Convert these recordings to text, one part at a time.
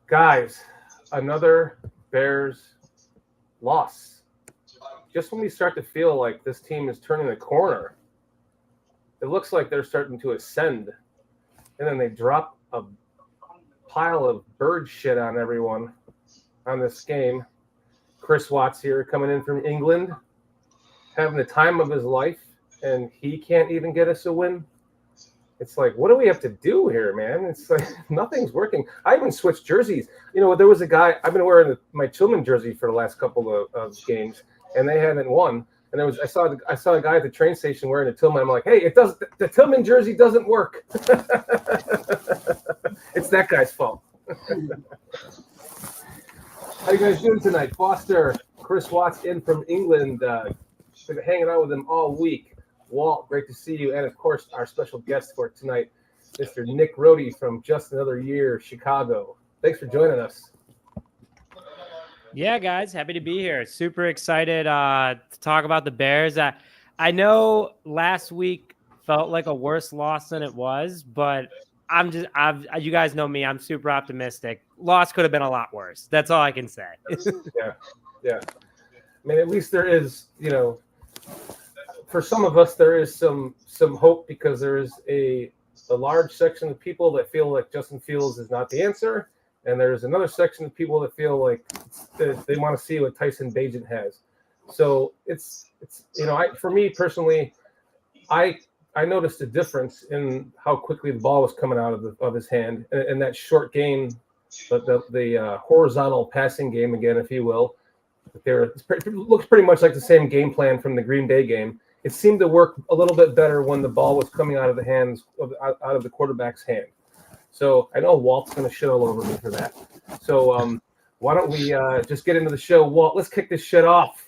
Guys, another Bears loss. Just when we start to feel like this team is turning the corner, it looks like they're starting to ascend. And then they drop a pile of bird shit on everyone on this game. Chris Watts here coming in from England, having the time of his life, and he can't even get us a win. It's like, what do we have to do here, man? It's like nothing's working. I even switched jerseys. You know, there was a guy, I've been wearing my Tillman jersey for the last couple of games, and they haven't won. And I saw a guy at the train station wearing a Tillman. I'm like, hey, the Tillman jersey doesn't work. It's that guy's fault. How you guys doing tonight? Foster, Chris Watts in from England. Been hanging out with him all week. Walt, great to see you. And, of course, our special guest for tonight, Mr. Nick Rohde from Just Another Year, Chicago. Thanks for joining us. Yeah, guys, happy to be here. Super excited to talk about the Bears. I know last week felt like a worse loss than it was, but you guys know me. I'm super optimistic. Loss could have been a lot worse. That's all I can say. Yeah. I mean, at least there is, for some of us, there is some hope because there is a large section of people that feel like Justin Fields is not the answer. And there's another section of people that feel like they want to see what Tyson Bagent has. So it's for me personally, I noticed a difference in how quickly the ball was coming out of his hand in that short game, the horizontal passing game again, if you will. It looks pretty much like the same game plan from the Green Bay game. It seemed to work a little bit better when the ball was coming out of the hands out of the quarterback's hand. So I know Walt's going to shit all over me for that. So why don't we just get into the show? Walt, let's kick this shit off.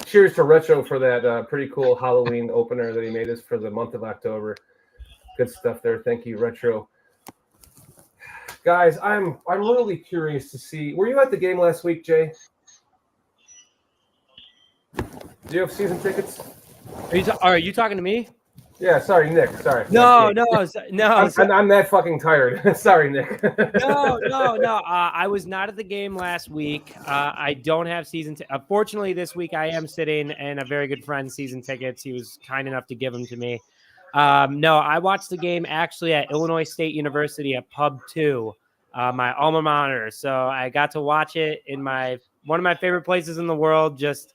Cheers to Retro for that pretty cool Halloween opener that he made us for the month of October. Good stuff there. Thank you, Retro. Guys, I'm really curious to see. Were you at the game last week, Jay? Do you have season tickets? Are you talking to me? Yeah, sorry, Nick. Sorry. No. I'm that fucking tired. Sorry, Nick. No. I was not at the game last week. I don't have season tickets. Fortunately, this week I am sitting in a very good friend's season tickets. He was kind enough to give them to me. No, I watched the game actually at Illinois State University at Pub 2, my alma mater. So I got to watch it in one of my favorite places in the world, just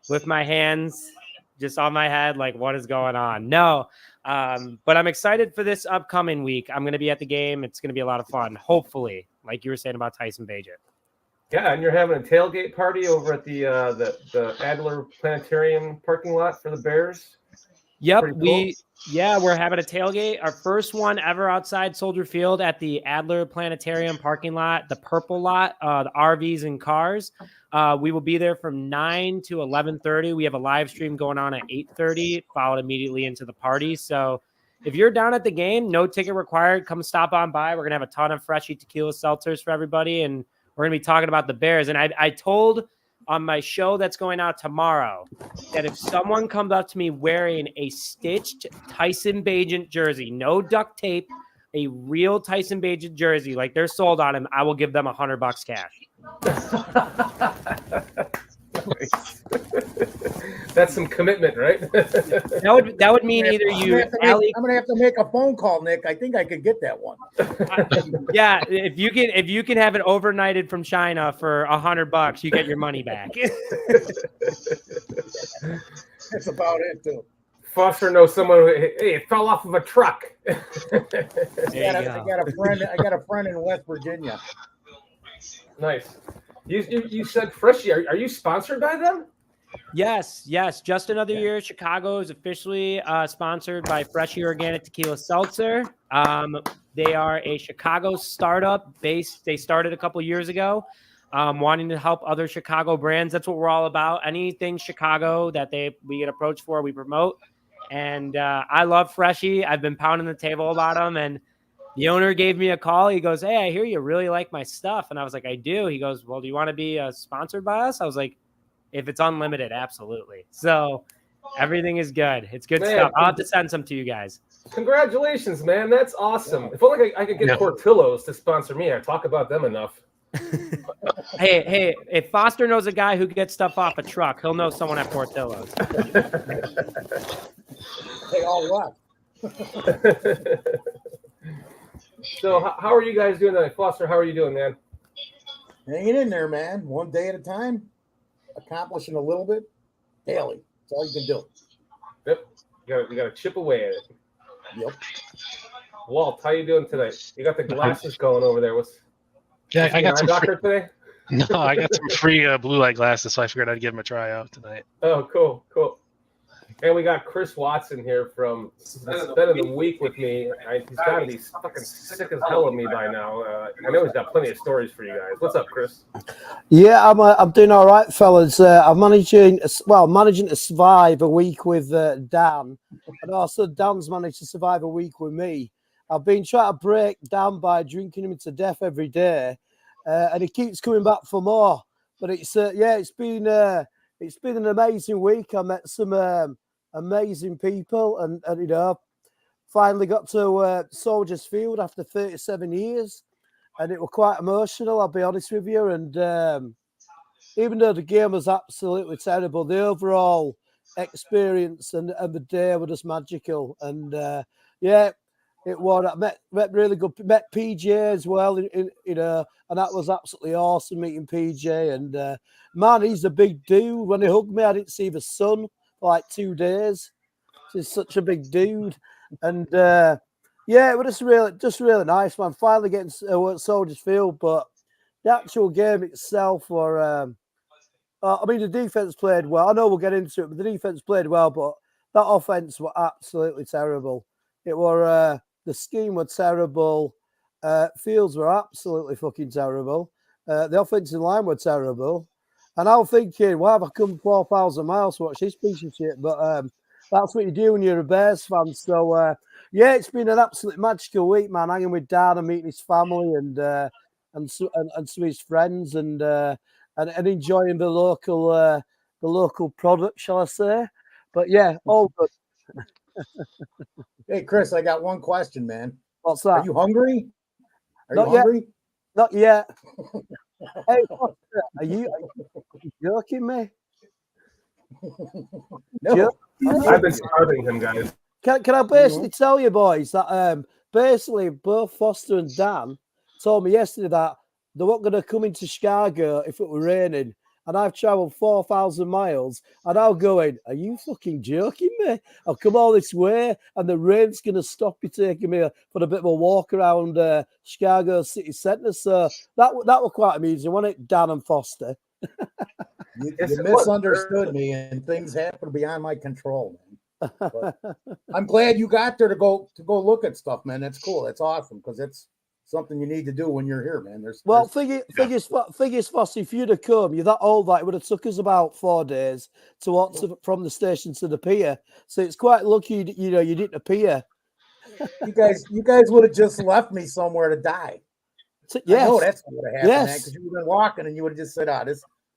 with my hands just on my head, like, what is going on? No, but I'm excited for this upcoming week. I'm going to be at the game. It's going to be a lot of fun, hopefully, like you were saying about Tyson Bagent. Yeah, and you're having a tailgate party over at the Adler Planetarium parking lot for the Bears. Yep, cool. We're having a tailgate, our first one ever outside Soldier Field at the Adler Planetarium parking lot, the purple lot, the RVs and cars. We will be there from 9 to 11:30. We have a live stream going on at 8:30, followed immediately into the party. So if you're down at the game, no ticket required. Come stop on by. We're going to have a ton of freshy tequila seltzers for everybody, and we're going to be talking about the Bears. And I told on my show that's going out tomorrow that if someone comes up to me wearing a stitched Tyson Bagent jersey, no duct tape, a real Tyson Bagent jersey, like they're sold on him, I will give them $100 cash. That's some commitment, right? That would mean either you, I'm gonna have to make a phone call, Nick. I think I could get that one. yeah. If you can have it overnighted from China for $100, you get your money back. That's about it, too. Foster knows someone who, hey, it fell off of a truck. I got a friend in West Virginia. Nice. You said Freshie. Are you sponsored by them? Yes. Just another year. Chicago is officially sponsored by Freshie Organic Tequila Seltzer. They are a Chicago startup based. They started a couple years ago, wanting to help other Chicago brands. That's what we're all about. Anything Chicago that we get approached for, we promote. And I love Freshie. I've been pounding the table about them, and the owner gave me a call. He goes, "Hey, I hear you really like my stuff." And I was like, "I do." He goes, "Well, do you want to be sponsored by us?" I was like, "If it's unlimited, absolutely." So everything is good. It's good stuff. I'll have to send some to you guys. Congratulations, man. That's awesome. If only I could get Portillo's to sponsor me. I talk about them enough. Hey, if Foster knows a guy who gets stuff off a truck, he'll know someone at Portillo's. They all left. So how are you guys doing tonight? Foster, how are you doing, man? Hanging in there, man. One day at a time. Accomplishing a little bit daily. That's all you can do. Yep. You got to chip away at it. Yep. Walt, how you doing tonight? You got the glasses going over there. I got some doctor today. No, I got some free blue light glasses, so I figured I'd give them a try out tonight. Oh, cool. And we got Chris Watson here from spending the week with me. He's got to be fucking sick as hell of me by now. I know he's got plenty of stories for you guys. What's up, Chris? Yeah, I'm doing all right, fellas. I'm managing to survive a week with Dan, and also Dan's managed to survive a week with me. I've been trying to break Dan by drinking him to death every day, and he keeps coming back for more. But it's been an amazing week. I met some amazing people, and finally got to Soldiers Field after 37 years, and it was quite emotional, I'll be honest with you. And even though the game was absolutely terrible, the overall experience and the day were just magical. And it was. I met really good. Met PJ as well, and that was absolutely awesome meeting PJ. And man, he's a big dude. When he hugged me, I didn't see the sun for like 2 days. He's such a big dude, and it was just really nice, man. Finally getting Soldiers Field, but the actual game itself, the defense played well. I know we'll get into it, but the defense played well, but that offense were absolutely terrible. It were the scheme were terrible. Fields were absolutely fucking terrible. The offensive line were terrible. And I was thinking, why have I come 4,000 miles to watch this piece of shit? But that's what you do when you're a Bears fan. So, it's been an absolutely magical week, man, hanging with Dan and meeting his family and some of his friends and enjoying the local product, shall I say. But, yeah, all good. Hey, Chris, I got one question, man. What's that? Are you hungry? Not yet. Not yet. Hey, are you joking me? No. I've been starving him, guys. Can I basically tell you, boys, that basically both Foster and Dan told me yesterday that they weren't going to come into Chicago if it were raining. And I've travelled 4,000 miles, and I'm going, are you fucking joking me? I've come all this way, and the rain's going to stop you taking me for a bit of a walk around Chicago city centre. So that was quite amusing, wasn't it, Dan and Foster? You misunderstood me, and things happen beyond my control, man. But I'm glad you got there to go look at stuff, man. That's cool. That's awesome, because it's something you need to do when you're here, man. Figures, Foster, if you'd have come, you're that old that it would have took us about 4 days to walk from the station to the pier. So it's quite lucky, you didn't appear. You guys would have just left me somewhere to die. Yes. I know that's what would have happened, yes. Because you would have been walking and you would have just said,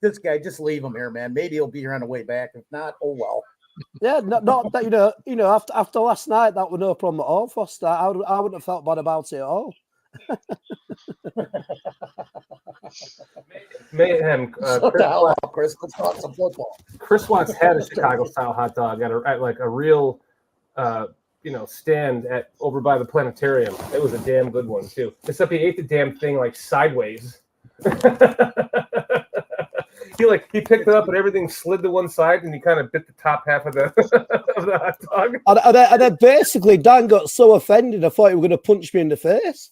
this guy, just leave him here, man. Maybe he'll be here on the way back. If not, oh well. Yeah, not that after last night, that was no problem at all, Foster. I wouldn't have felt bad about it at all. Mayhem. Chris. Let's talk some football. Chris once had a Chicago style hot dog at like a real, stand over by the planetarium. It was a damn good one too. Except he ate the damn thing like sideways. He picked it up and everything slid to one side and he kind of bit the top half of the of the hot dog. And then basically Dan got so offended I thought he was going to punch me in the face.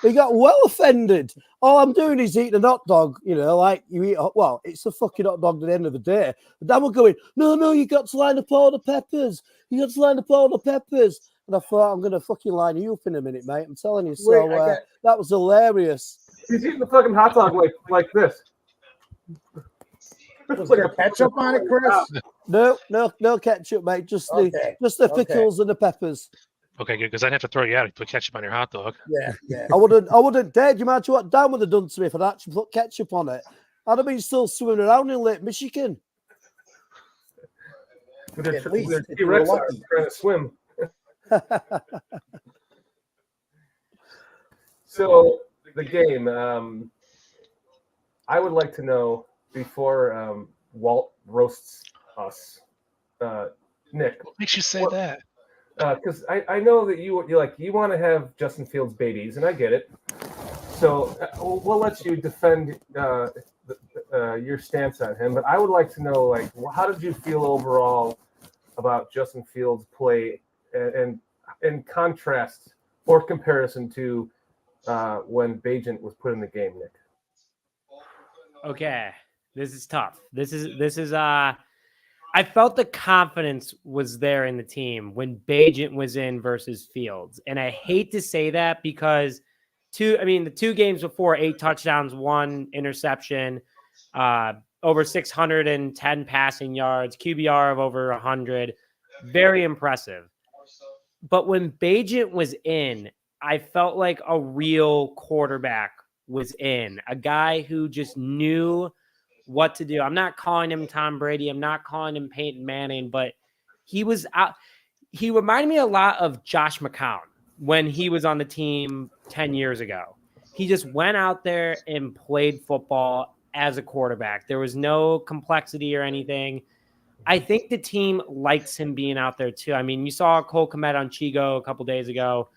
He got well offended. All I'm doing is eating a hot dog, like you eat. Well, it's a fucking hot dog at the end of the day. But Dan was going, no, you got to line up all the peppers. You got to line up all the peppers. And I thought, I'm going to fucking line you up in a minute, mate. I'm telling you. So that was hilarious. He's eating the fucking hot dog like this. Was there ketchup on it, Chris? No ketchup, mate. Just the pickles and the peppers. Okay, good, because I'd have to throw you out if you put ketchup on your hot dog. Yeah. I wouldn't dare. Do you imagine what Dan would have done to me if I'd actually put ketchup on it? I'd have been still swimming around in Lake Michigan. With their T-Rex trying to swim. So the game, I would like to know before Walt roasts us, Nick. What makes you say that? Because I know that you want to have Justin Fields babies, and I get it. So we'll let you defend your stance on him, but I would like to know, how did you feel overall about Justin Fields' play, and in contrast or comparison to when Bagent was put in the game, Nick? Okay, this is tough. This is I felt the confidence was there in the team when Bagent was in versus Fields. And I hate to say that because the 2 games before, 8 touchdowns, 1 interception, over 610 passing yards, QBR of over 100. Very impressive. But when Bagent was in, I felt like a real quarterback was in, a guy who just knew what to do. I'm not calling him Tom Brady. I'm not calling him Peyton Manning, but he was out. He reminded me a lot of Josh McCown when he was on the team 10 years ago. He just went out there and played football as a quarterback. There was no complexity or anything. I think the team likes him being out there too. I mean, you saw Cole Kmet on Chigo a couple days ago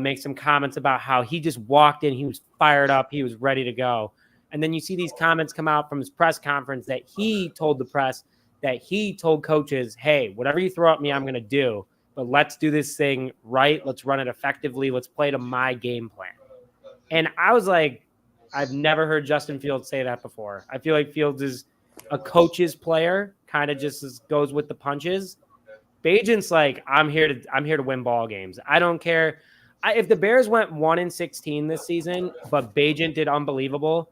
make some comments about how he just walked in. He was fired up. He was ready to go. And then you see these comments come out from his press conference that he told the press, that he told coaches, hey, whatever you throw at me, I'm going to do. But let's do this thing right. Let's run it effectively. Let's play to my game plan. And I was like, I've never heard Justin Fields say that before. I feel like Fields is a coach's player, kind of just goes with the punches. Bagent's like, I'm here to win ball games. I don't care. If the Bears went 1-16 this season, but Bagent did unbelievable,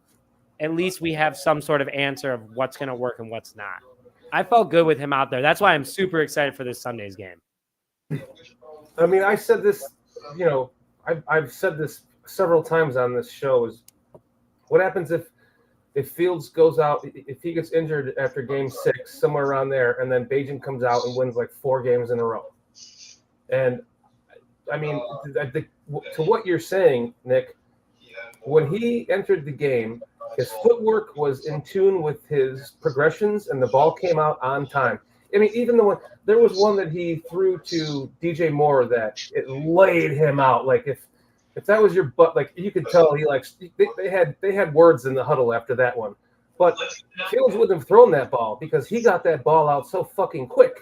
at least we have some sort of answer of what's going to work and what's not. I felt good with him out there. That's why I'm super excited for this Sunday's game. I mean, I said this, I've said this several times on this show, is what happens if Fields goes out, if he gets injured after game 6, somewhere around there, and then Bagent comes out and wins like 4 games in a row. And I mean, to what you're saying, Nick, when he entered the game, his footwork was in tune with his progressions, and the ball came out on time. I mean, even though there was one that he threw to DJ Moore that it laid him out. Like if that was your butt, like you could tell they had words in the huddle after that one. But Fields wouldn't have thrown that ball because he got that ball out so fucking quick.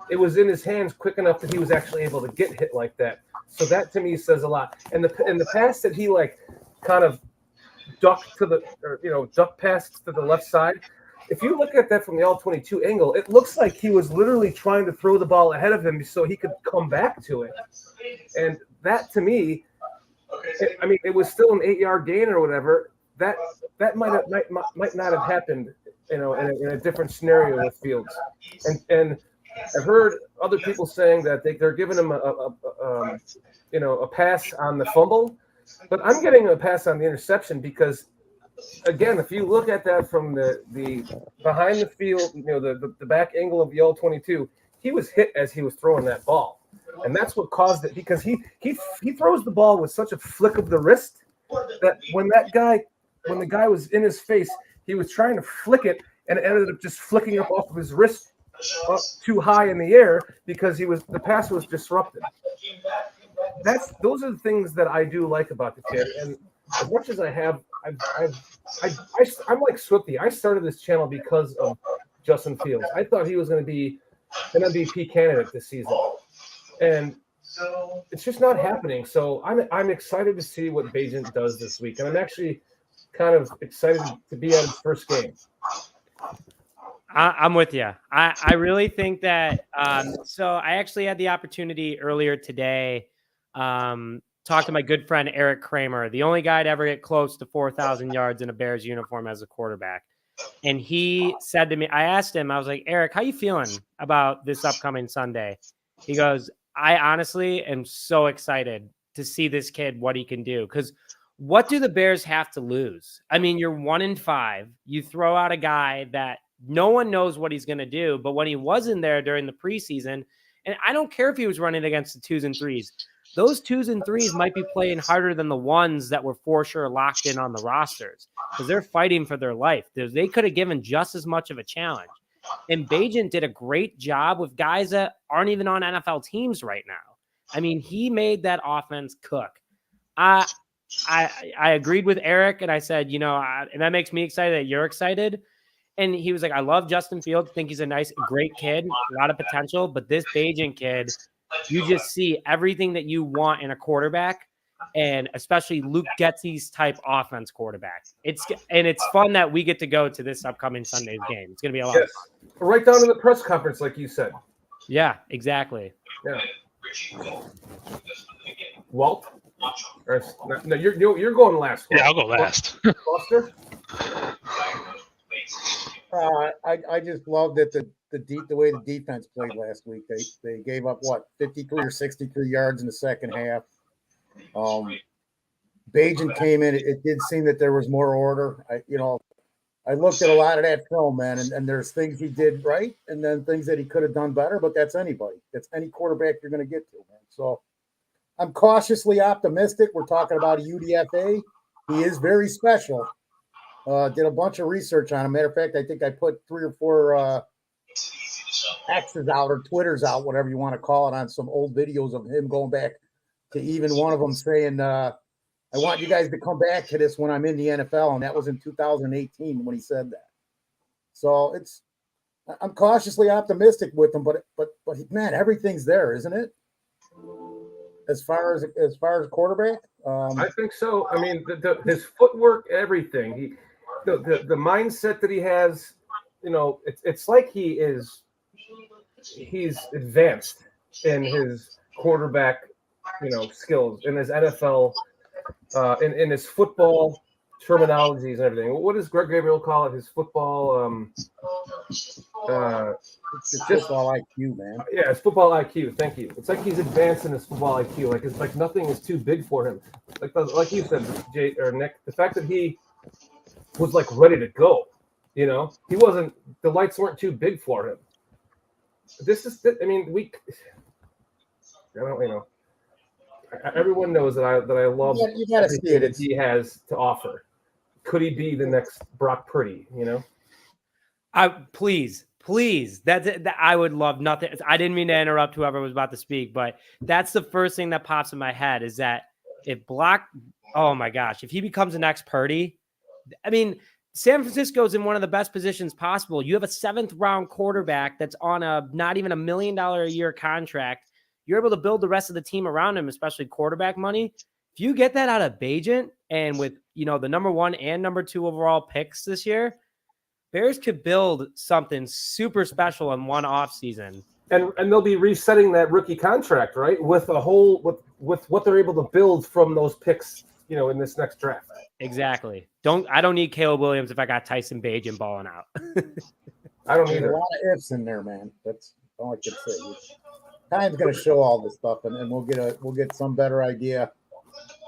It was in his hands quick enough that he was actually able to get hit like that. So that to me says a lot. And the pass that he kind of duck past to the left side. If you look at that from the all-22 angle, it looks like he was literally trying to throw the ball ahead of him so he could come back to it. And that to me, it was still an 8-yard gain or whatever. That might not have happened, in a different scenario with Fields. And I've heard other people saying that they're giving him a pass on the fumble. But I'm getting a pass on the interception because, again, if you look at that from the behind the field, the back angle of the all-22, he was hit as he was throwing that ball, and that's what caused it. Because he throws the ball with such a flick of the wrist that when the guy was in his face, he was trying to flick it, and it ended up just flicking up off of his wrist up too high in the air because the pass was disrupted. Those are the things that I do like about the kid. And as much as I'm like Swifty. I started this channel because of Justin Fields. I thought he was going to be an MVP candidate this season, and it's just not happening. So I'm excited to see what Bagent does this week, and I'm actually kind of excited to be at his first game. I'm with you. I really think that. So I actually had the opportunity earlier today. Talk to my good friend Eric Kramer, the only guy to ever get close to 4,000 yards in a Bears uniform as a quarterback. And he said to me, I asked him, I was like, Eric, how you feeling about this upcoming Sunday? He goes, I honestly am so excited to see this kid, what he can do. Because what do the Bears have to lose? I mean, you're 1-5. You throw out a guy that no one knows what he's going to do. But when he wasn't there during the preseason, and I don't care if he was running against the 2s and 3s, those 2s and 3s might be playing harder than the ones that were for sure locked in on the rosters because they're fighting for their life. They could have given just as much of a challenge. And Bagent did a great job with guys that aren't even on NFL teams right now. I mean, he made that offense cook. I agreed with Eric, and I said, and that makes me excited that you're excited. And he was like, I love Justin Fields. Think he's a great kid, a lot of potential. But this Bagent kid, you just see everything that you want in a quarterback, and especially Luke Getsy's type offense quarterback. It's fun that we get to go to this upcoming Sunday's game. It's going to be a lot. Yes. Right down to the press conference, like you said. Yeah, exactly. Yeah. Walt? No, you're going last. Walt. Yeah, I'll go last. Foster? I just loved that the way the defense played last week. They gave up 53 or 63 yards in the second half. Bagent came in. It did seem that there was more order. I looked at a lot of that film, man, and there's things he did right, and then things that he could have done better. But that's anybody. That's any quarterback you're going to get to, man. So I'm cautiously optimistic. We're talking about a UDFA. He is very special. Did a bunch of research on him. Matter of fact, I think I put 3 or 4 X's out or Twitters out, whatever you want to call it, on some old videos of him going back to even one of them saying, I want you guys to come back to this when I'm in the NFL. And that was in 2018 when he said that. So I'm cautiously optimistic with him, but man, everything's there, isn't it? As far as quarterback? I think so. I mean, his footwork, everything. The mindset that he has, it's like he's advanced in his quarterback, skills, in his NFL, in his football terminologies and everything. What does Greg Gabriel call it? His football, It's just football IQ, man. Yeah, it's football IQ. Thank you. It's like he's advanced in his football IQ. It's like nothing is too big for him. Like you said, Jay or Nick, the fact that he was ready to go. He wasn't. The lights weren't too big for him. This is. I mean, everyone knows that I love you gotta see it. that he has to offer. Could he be the next Brock Purdy? Please. That I would love nothing. I didn't mean to interrupt whoever was about to speak, but that's the first thing that pops in my head is that if oh my gosh, if he becomes the next Purdy, I mean, San Francisco's in one of the best positions possible. You have a 7th round quarterback that's on not even $1 million a year contract. You're able to build the rest of the team around him, especially quarterback money. If you get that out of Bagent and with, the number 1 and number 2 overall picks this year, Bears could build something super special in one offseason. And they'll be resetting that rookie contract, right? With with what they're able to build from those picks, in this next draft. Exactly. I don't need Caleb Williams if I got Tyson Bagent balling out. I don't There's either. a lot of ifs in there, man. That's all I can say. Time's going to show all this stuff, and we'll get some better idea.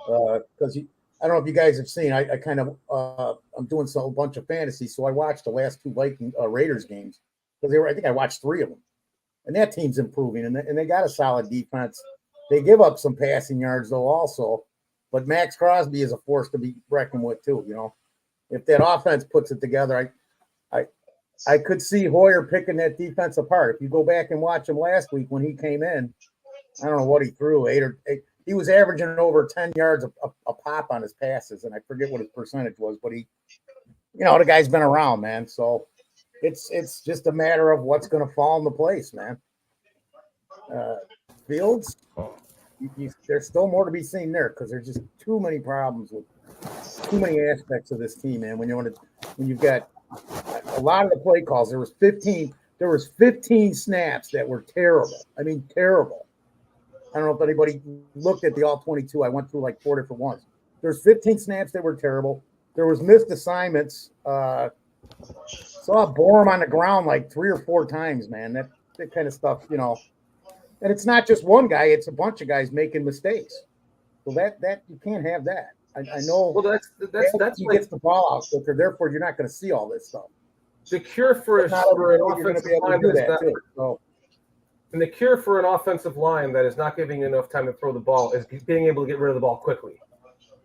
Because I don't know if you guys have seen. I kind of I'm doing a bunch of fantasy, so I watched the last 2 Vikings Raiders games because I think I watched 3 of them, and that team's improving, and they got a solid defense. They give up some passing yards though, also, but Max Crosby is a force to be reckoned with too. If that offense puts it together, I could see Hoyer picking that defense apart. If you go back and watch him last week when he came in, I don't know what he threw, 8. He was averaging over 10 yards a pop on his passes, and I forget what his percentage was, but he, the guy's been around, man. So it's just a matter of what's going to fall into place, man. Fields, there's still more to be seen there because there's just too many problems with too many aspects of this team, man. When you've got a lot of the play calls, there was 15 snaps that were terrible. I mean, terrible. I don't know if anybody looked at the all 22. I went through like 4 different ones. There's 15 snaps that were terrible. There was missed assignments. Saw Borum on the ground like 3 or 4 times, man. That kind of stuff, And it's not just one guy; it's a bunch of guys making mistakes. So that you can't have that. I know. Well, that's he gets the ball out quicker. Therefore, you're not going to see all this stuff. The cure for an offensive line and the cure for an offensive line that is not giving you enough time to throw the ball is being able to get rid of the ball quickly.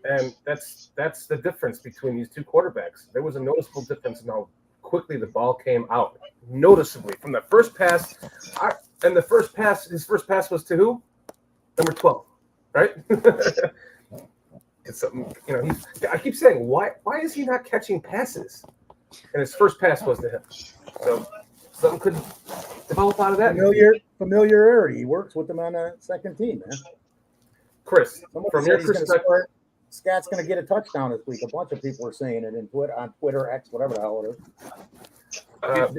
And that's the difference between these two quarterbacks. There was a noticeable difference in how quickly the ball came out, noticeably from the first pass. And his first pass was to who? Number 12, right? It's something, I keep saying, why is he not catching passes? And his first pass was to him. So something could develop out of that. Familiarity. He works with them on a second team, man. Chris, from your perspective, Scott's going to get a touchdown this week. A bunch of people are saying it on Twitter, X, whatever the hell it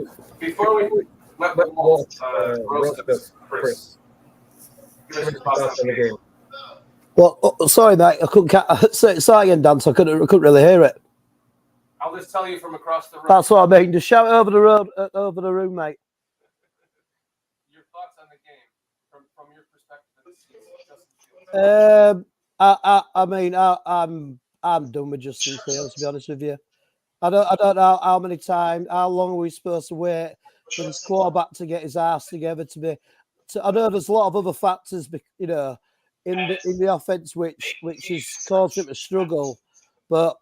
is. Before we let Walt roast this, Chris, give us your thoughts on the game. Well, sorry, mate. I couldn't say again, Dan. So I couldn't really hear it. I'll just tell you from across the room. That's what I mean. Just shout it over the road, over the room, mate. Your thoughts on the game from your perspective of the season. I'm done with Justin Fields, to be honest with you. I don't know how long are we supposed to wait for this quarterback to get his ass together I know there's a lot of other factors, in the offense which has caused him to struggle, but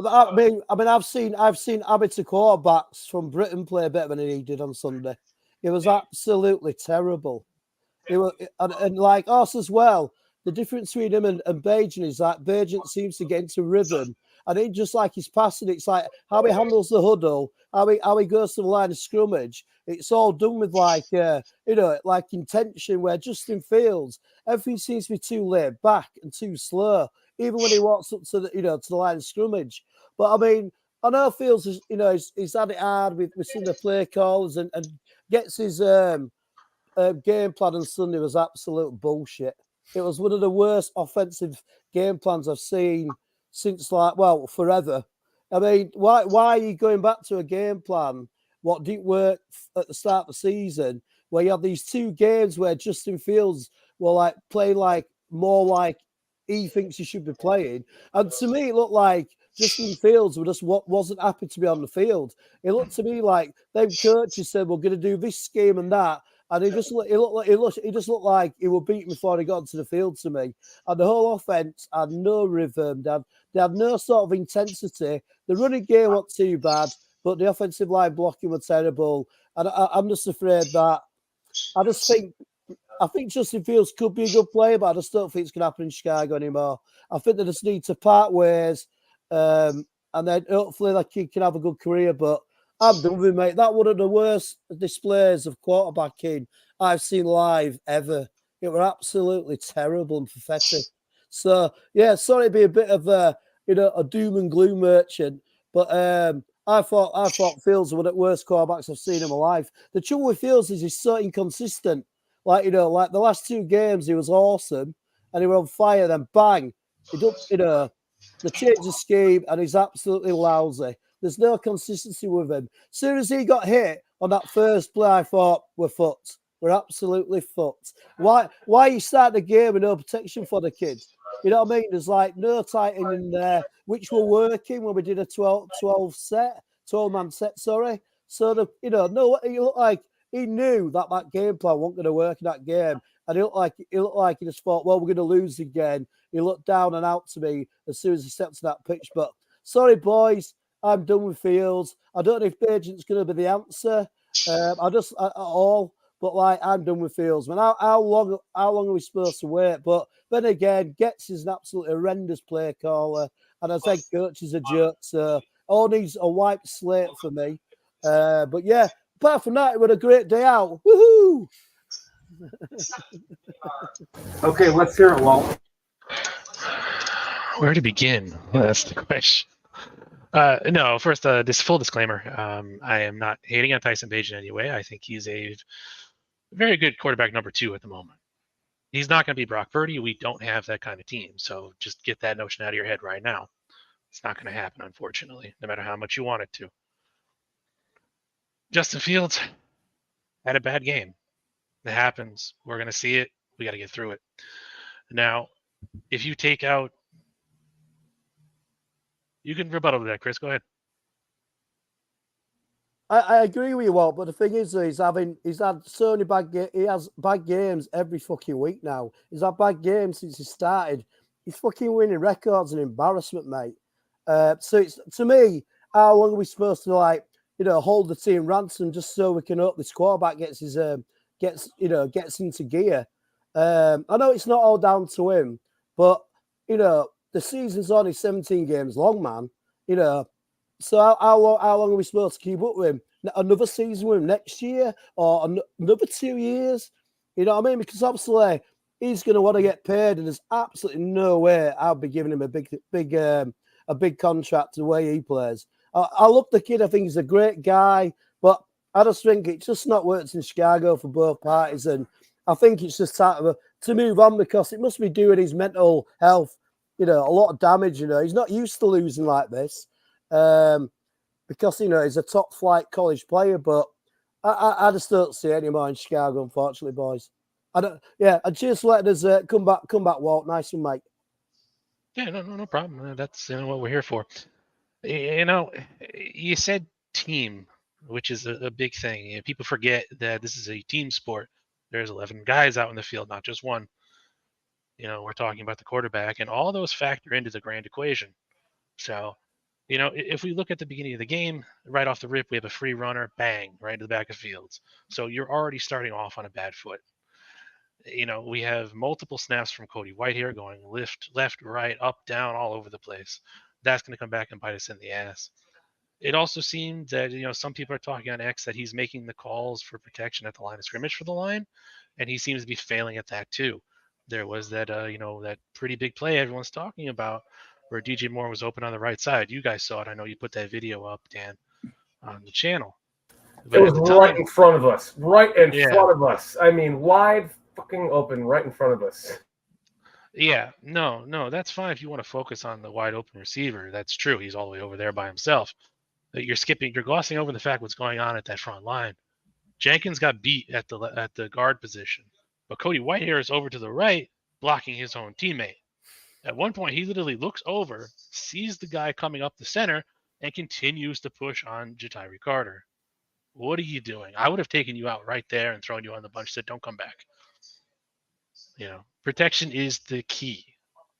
I mean I've seen amateur quarterbacks from Britain play better than he did on Sunday. It was absolutely terrible. It was, and like us as well. The difference between him and Bagent is that Bagent seems to get into rhythm. And it just like he's passing, it's like how he handles the huddle, how he goes to the line of scrummage. It's all done with like intention. Where Justin Fields, everything seems to be too laid back and too slow, even when he walks up to the line of scrummage. But I mean, I know Fields is he's had it hard with some of the play calls and gets his game plan on Sunday was absolute bullshit. It was one of the worst offensive game plans I've seen since forever. I mean, why are you going back to a game plan? What didn't work at the start of the season, where you have these 2 games where Justin Fields will play more like he thinks he should be playing, and to me it looked like Justin Fields wasn't happy to be on the field. It looked to me like them coaches said we're going to do this scheme and that. And he just looked like he would beaten before he got into the field to me. And the whole offense had no rhythm. They had no sort of intensity. The running game wasn't too bad, but the offensive line blocking was terrible. And I'm just afraid that I think Justin Fields could be a good player, but I just don't think it's going to happen in Chicago anymore. I think they just need to part ways, and then hopefully that kid can have a good career. But I'm done with him, mate. That one of the worst displays of quarterbacking I've seen live ever. It were absolutely terrible and pathetic. So yeah, sorry to be a bit of a doom and gloom merchant, but I thought Fields was one of the worst quarterbacks I've seen in my life. The trouble with Fields is he's so inconsistent. Like the last 2 games he was awesome and he was on fire. Then bang, the change of scheme and he's absolutely lousy. There's no consistency with him. As soon as he got hit on that first play, I thought, we're fucked. We're absolutely fucked. Why you start the game with no protection for the kid? You know what I mean? There's no tightening in there, which were working when we did a 12-man set, sorry. So, he looked like he knew that game plan wasn't going to work in that game. And he looked like he just thought, well, we're going to lose again. He looked down and out to me as soon as he stepped to that pitch. But sorry, boys. I'm done with Fields. I don't know if Bagent's going to be the answer. At all. But like, I'm done with Fields, man. How long are we supposed to wait? But then again, Getz is an absolutely horrendous play caller, and as head coach is a jerk. So all needs a wiped slate for me. But yeah, apart from that, it was a great day out. Woohoo! Okay, let's hear it, Walt. Where to begin? That's the question. No, first, this full disclaimer. I am not hating on Tyson Bagent anyway. I think he's a very good quarterback number 2 at the moment. He's not going to be Brock Purdy. We don't have that kind of team. So just get that notion out of your head right now. It's not going to happen, unfortunately, no matter how much you want it to. Justin Fields had a bad game. It happens. We're going to see it. We got to get through it. Now, if you take out, you can rebuttal to that, Chris. Go ahead. I agree with you, Walt, but the thing is, he's had so many he has bad games every fucking week now. He's had bad games since he started. He's fucking winning records and embarrassment, mate. So it's, to me, how long are we supposed to hold the team ransom just so we can hope this quarterback gets into gear? I know it's not all down to him, but the season's only 17 games long, man. So how long are we supposed to keep up with him? Another season with him next year or another 2 years? You know what I mean? Because obviously he's going to want to get paid, and there's absolutely no way I'll be giving him a big contract the way he plays. I love the kid. I think he's a great guy, but I just think it's just not worked in Chicago for both parties, and I think it's just time to move on because it must be doing his mental health, a lot of damage. He's not used to losing like this. Because he's a top flight college player, but I just don't see any more in Chicago, unfortunately, boys. And just let us come back, Walt. Nice one, mate. Yeah, no problem. That's what we're here for. You said team, which is a big thing. People forget that this is a team sport. There's 11 guys out in the field, not just one. We're talking about the quarterback, and all those factor into the grand equation. So, if we look at the beginning of the game, right off the rip, we have a free runner, bang, right into the back of Fields. So you're already starting off on a bad foot. We have multiple snaps from Cody Whitehair going left, right, up, down, all over the place. That's going to come back and bite us in the ass. It also seemed that, some people are talking on X that he's making the calls for protection at the line of scrimmage for the line, and he seems to be failing at that too. There was that, that pretty big play everyone's talking about where DJ Moore was open on the right side. You guys saw it. I know you put that video up, Dan, on the channel. But it was right in front of us. Right in front of us. I mean, wide fucking open right in front of us. Yeah, no, that's fine if you want to focus on the wide open receiver. That's true. He's all the way over there by himself. You're glossing over the fact what's going on at that front line. Jenkins got beat at the guard position, but Cody Whitehair is over to the right, blocking his own teammate. At one point, he literally looks over, sees the guy coming up the center, and continues to push on Ja'Tyre Carter. What are you doing? I would have taken you out right there and thrown you on the bunch. Said, "Don't come back." Protection is the key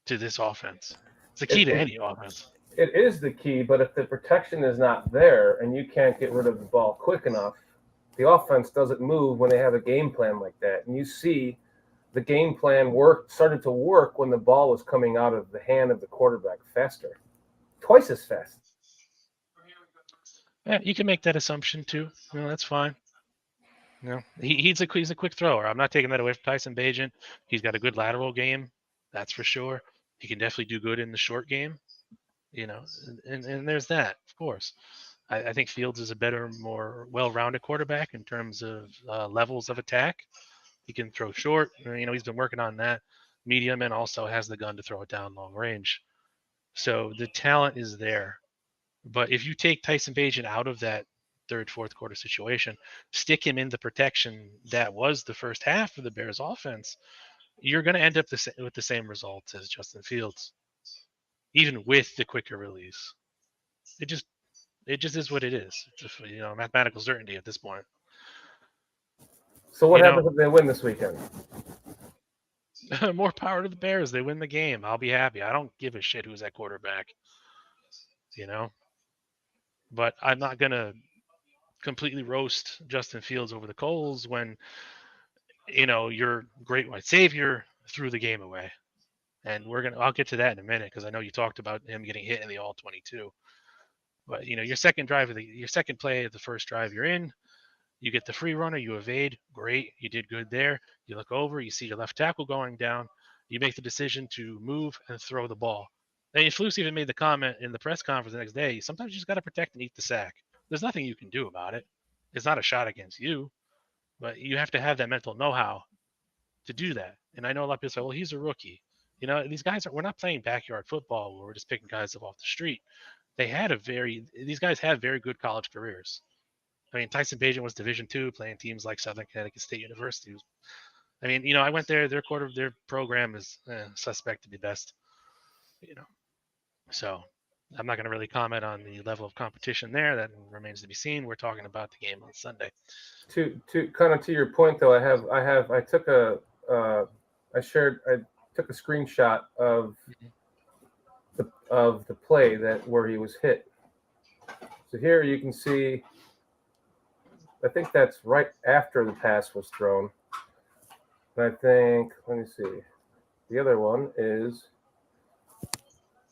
to this offense. It's the key to any offense. It is the key, but if the protection is not there and you can't get rid of the ball quick enough, the offense doesn't move when they have a game plan like that. And you see the game plan started to work when the ball was coming out of the hand of the quarterback faster, twice as fast. Yeah, you can make that assumption too. That's fine. He's a quick thrower. I'm not taking that away from Tyson Bagent. He's got a good lateral game, that's for sure. He can definitely do good in the short game, and there's that, of course. I think Fields is a better, more well-rounded quarterback in terms of levels of attack. He can throw short. He's been working on that medium and also has the gun to throw it down long range. So the talent is there. But if you take Tyson Bagent out of that third, fourth quarter situation, stick him in the protection that was the first half of the Bears offense, you're going to end up with the same results as Justin Fields, even with the quicker release. It just is what it is. It's mathematical certainty at this point. So what happens if they win this weekend? More power to the Bears. They win the game. I'll be happy. I don't give a shit who's at quarterback. but I'm not going to completely roast Justin Fields over the coals when, your great white savior threw the game away. And I'll get to that in a minute because I know you talked about him getting hit in the all 22. But, your second play of the first drive you're in, you get the free runner, you evade, great, you did good there. You look over, you see your left tackle going down, you make the decision to move and throw the ball. And Flus even made the comment in the press conference the next day, sometimes you just got to protect and eat the sack. There's nothing you can do about it. It's not a shot against you, but you have to have that mental know-how to do that. And I know a lot of people say, well, he's a rookie. These guys we're not playing backyard football where we're just picking guys up off the street. These guys have very good college careers. I mean, Tyson Bagent was Division II, playing teams like Southern Connecticut State University. I mean, I went there. Their program is suspect to be best. So I'm not going to really comment on the level of competition there. That remains to be seen. We're talking about the game on Sunday. To kind of to your point though, I took a screenshot of the play where he was hit. So here you can see, I think that's right after the pass was thrown. And I think, let me see, the other one is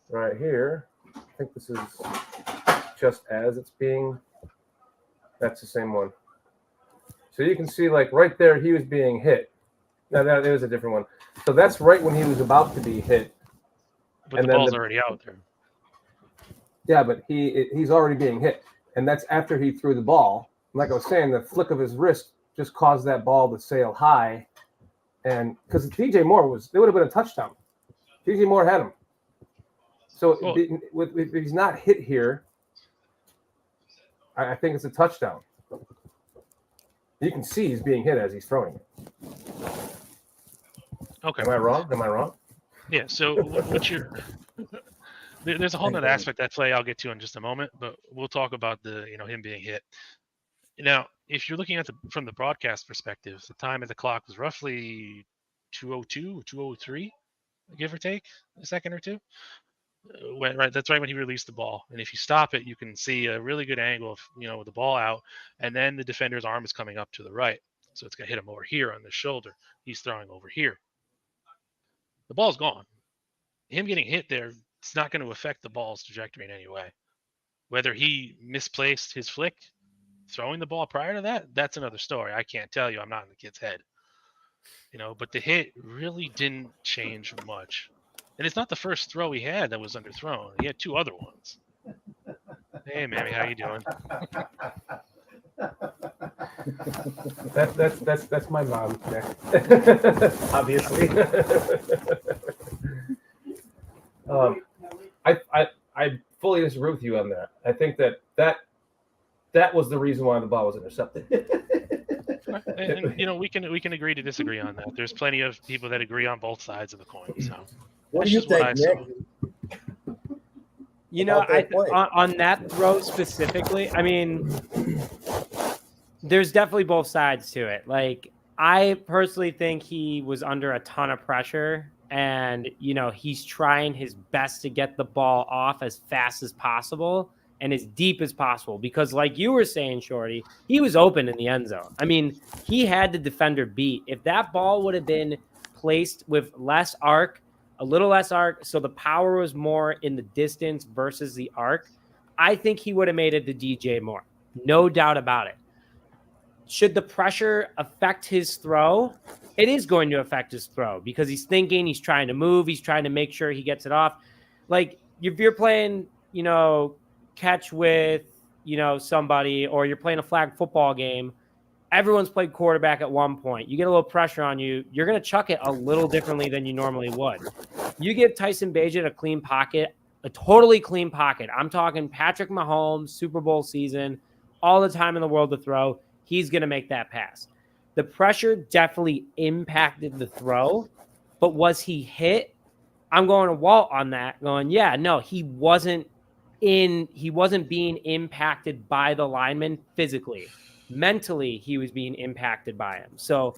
right here. I think this is just as it's being, that's the same one. So you can see, like, right there, he was being hit. No, that was a different one. So that's right when he was about to be hit. But the ball's already out there. Yeah, but he's already being hit. And that's after he threw the ball. Like I was saying, the flick of his wrist just caused that ball to sail high. And because DJ Moore it would have been a touchdown. DJ Moore had him. So if he's not hit here, I think it's a touchdown. You can see he's being hit as he's throwing it. Okay. Am I wrong? Yeah. So there's a whole other aspect of that play I'll get to in just a moment, but we'll talk about him being hit. Now, if you're looking at from the broadcast perspective, the time of the clock was roughly 2:02, 2:03, give or take a second or two. That's right when he released the ball. And if you stop it, you can see a really good angle of, with the ball out, and then the defender's arm is coming up to the right. So it's going to hit him over here on the shoulder. He's throwing over here. The ball's gone. Him getting hit there, it's not going to affect the ball's trajectory in any way. Whether he misplaced his flick, throwing the ball prior to that, that's another story. I can't tell you. I'm not in the kid's head. But the hit really didn't change much. And it's not the first throw he had that was underthrown. He had two other ones. Hey, Mammy, how you doing? That's my mom, obviously. I fully disagree with you on that. I think that was the reason why the ball was intercepted. And we can agree to disagree on that. There's plenty of people that agree on both sides of the coin. So what do you think, Nick? On that throw specifically, I mean, there's definitely both sides to it. Like, I personally think he was under a ton of pressure, and he's trying his best to get the ball off as fast as possible and as deep as possible, because like you were saying, Shorty, he was open in the end zone. I mean, he had the defender beat. If that ball would have been placed with a little less arc, so the power was more in the distance versus the arc, I think he would have made it to DJ Moore. No doubt about it. Should the pressure affect his throw? It is going to affect his throw because he's thinking, he's trying to move, he's trying to make sure he gets it off. Like, if you're playing, catch with, somebody, or you're playing a flag football game, everyone's played quarterback at one point. You get a little pressure on you, you're going to chuck it a little differently than you normally would. You give Tyson Bagent a clean pocket, a totally clean pocket. I'm talking Patrick Mahomes, Super Bowl season, all the time in the world to throw. He's going to make that pass. The pressure definitely impacted the throw, but was he hit? I'm going to Walt on that, going, yeah, no, he wasn't being impacted by the lineman physically. Mentally, he was being impacted by him. So